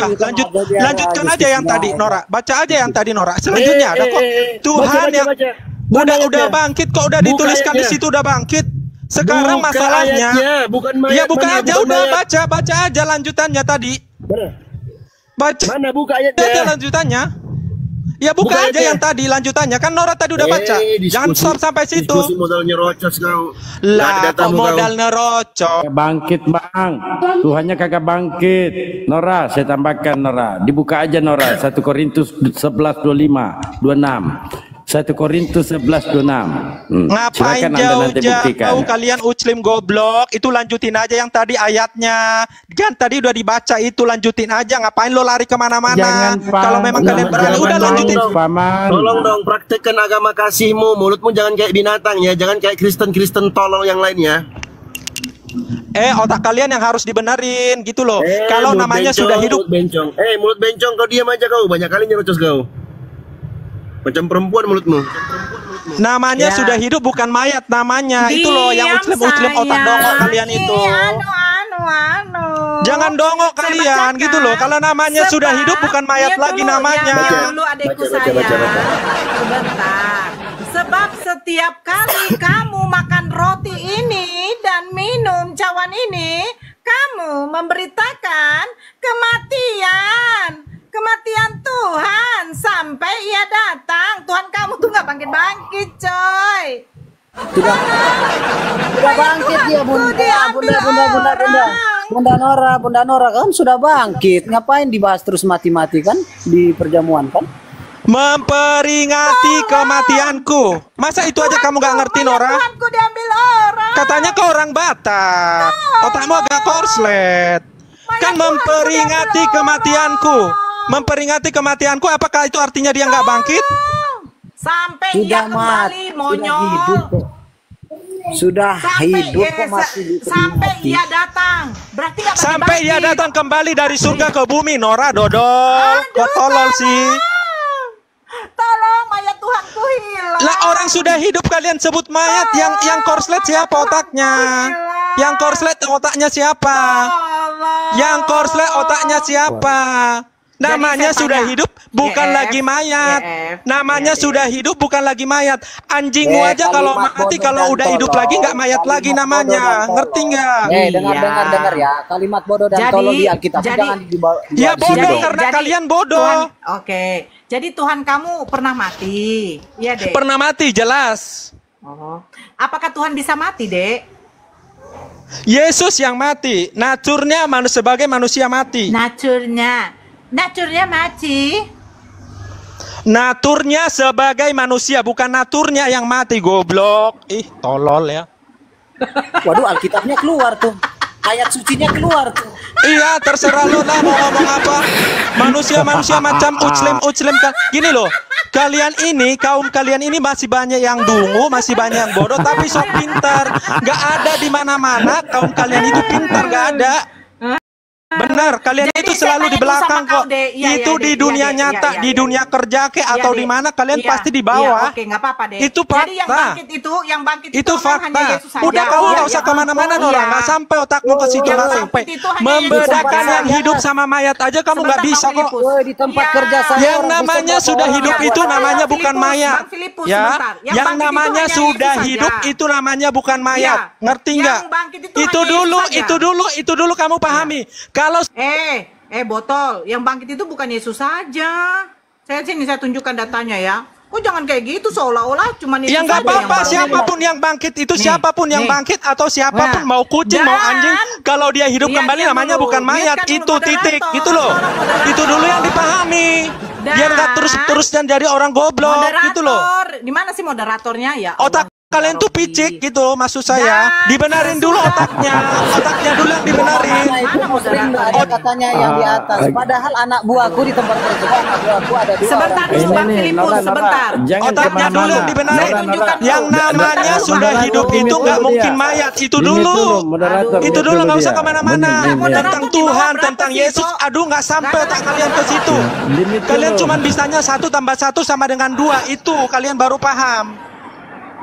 aja yang tadi, Nora. Baca aja yang tadi, Nora. Selanjutnya ada kok Tuhan yang udah bangkit kok, udah dituliskan di situ udah bangkit. Sekarang masalahnya ya buka aja, udah baca aja lanjutannya tadi. Baca. Mana buka ayatnya? Aja lanjutannya. Ya buka aja yang tadi lanjutannya, kan Nora tadi udah baca. Jangan stop sampai situ. Diskusi modal nyerocos kau. Lah kok modal nyerocos. Bangkit bang, Tuhannya kagak bangkit. Nora, saya tambahkan Nora. Dibuka aja Nora. 1 Korintus 11:25, 26. 1 Korintus 11:26. Ngapain jauh-jauh kalian Uclim goblok? Itu lanjutin aja yang tadi ayatnya. Kan tadi udah dibaca itu, lanjutin aja. Ngapain lo lari kemana-mana? Kalau memang kalian berani udah lanjutin. Tolong dong praktekkan agama kasihmu. Mulutmu jangan kayak binatang ya. Jangan kayak Kristen tolol yang lainnya. Otak kalian yang harus dibenerin gitu loh. Kalau namanya sudah hidup. Mulut bencong kau diam aja kau. Banyak kali nyerocos kau. Macam perempuan mulutmu. Namanya sudah hidup bukan mayat namanya. Itu loh yang uclem otak dongok kalian itu. Jangan dongok kalian gitu loh. Kalau namanya sudah hidup bukan mayat lagi namanya. Dulu adikku saya. Sebentar. Sebab setiap kali kamu makan roti ini dan minum cawan ini, kamu memberitakan kematian Tuhan sampai ia datang. Tuhan kamu tuh nggak bangkit-bangkit, coy. Sudah bangkit dia, Bunda Nora kan sudah bangkit. Ngapain dibahas terus mati-mati kan di perjamuan kan? Memperingati kematianku. Masa itu aja kamu gak ngerti, Nora? Tuhanku diambil orang. Katanya kau orang Batak. Otakmu agak korslet. Kan memperingati kematianku. Memperingati kematianku, apakah itu artinya dia nggak bangkit? Sampai Sudah ia kembali, monyol. Sudah hidup kok masih sampai ia datang. Berarti nggak sampai ia datang kembali dari surga ke bumi, Nora dodol. Kok tolol sih? Tolong, mayat Tuhanku hilang. Lah orang sudah hidup kalian sebut mayat. Yang korslet siapa otaknya? Yang korslet otaknya siapa? Yang korslet otaknya siapa? Namanya sudah hidup bukan lagi mayat. Namanya sudah hidup bukan lagi mayat. Anjingmu aja kalau mati, kalau udah hidup lagi nggak mayat lagi namanya. Ngerti nggak? Dengar ya. Kalimat bodoh dan tolol di Alkitab jangan dibawa. Ya bodoh karena kalian bodoh. Oke. Jadi Tuhan kamu pernah mati, iya Dek? Pernah mati, jelas. Oh. Apakah Tuhan bisa mati, Dek? Yesus yang mati. Naturnya sebagai manusia mati. Naturnya mati. Naturnya sebagai manusia, bukan naturnya yang mati, goblok. Ih, tolol ya. Waduh, Alkitabnya keluar tuh. Ayat sucinya keluar tuh. Iya, terserah lo lah mau ngomong apa. Manusia-manusia macam uclem kan. Gini loh, kaum kalian ini masih banyak yang dungu, masih banyak yang bodoh, tapi sok pintar. Gak ada di mana-mana kaum kalian itu pintar, gak ada. Benar, kalian Jadi itu selalu di belakang kok. Itu di dunia nyata, di dunia kerja atau di mana kalian pasti di bawah. Oke, nggak apa-apa deh. Itu Jadi yang fakta. bangkit Itu memang hanya fakta. Yesus saja. Udah kamu nggak usah kemana-mana, Nora. Nggak sampai otakmu ke situ, nggak sampai. Membedakan yang hidup sama mayat aja kamu nggak bisa kok. Di tempat kerja saya. Yang namanya sudah hidup itu namanya bukan mayat. Ya, yang namanya sudah hidup itu namanya bukan mayat. Ngerti nggak? Itu dulu kamu pahami. Kalau botol, yang bangkit itu bukan Yesus saja. Saya tunjukkan datanya ya. Kok jangan kayak gitu seolah-olah cuma Yesus ya nggak apa-apa, siapapun yang bangkit itu siapapun yang bangkit atau siapapun mau kucing mau anjing, kalau dia hidup kembali namanya bukan mayat, itu titik gitu loh. Itu dulu yang dipahami. Biar nggak terus dan jadi orang goblok gitu loh. Di mana sih moderatornya ya? Otak kalian tuh picik gitu, maksud saya. Dibenarin dulu otaknya dulu yang dibenarin. Katanya yang di atas. Padahal anak buahku di tempat kerja, anak buahku ada dua. Sebentar dulu Bang Filipus, sebentar. Otaknya dulu yang dibenarin. Yang namanya sudah hidup itu nggak mungkin mayat. Itu dulu nggak usah kemana-mana. Tentang Tuhan, tentang Yesus, aduh nggak sampai otak kalian ke situ. Kalian cuma bisanya 1 tambah 1 sama dengan 2. Itu kalian baru paham.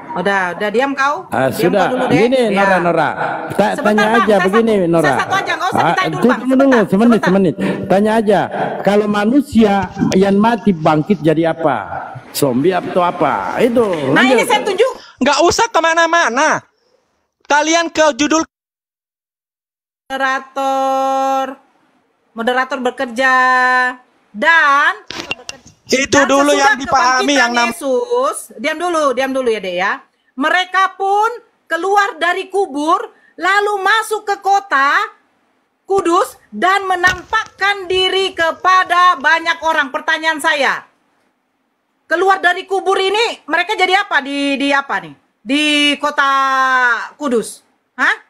Udah diam kau. Sudah, begini Nora. Tanya aja begini Nora. Satu aja, nggak usah ditanya dulu Bang. Semenit. Tanya aja, kalau manusia yang mati bangkit jadi apa? Zombie atau apa? Itu. Nah ini saya tunjuk. Nggak usah kemana-mana. Kalian ke judul moderator bekerja dan itu dulu yang dipahami yang Yesus. Diam dulu ya Dek ya. Mereka pun keluar dari kubur lalu masuk ke kota Kudus dan menampakkan diri kepada banyak orang. Pertanyaan saya, keluar dari kubur ini mereka jadi apa di apa nih? Di kota Kudus? Hah?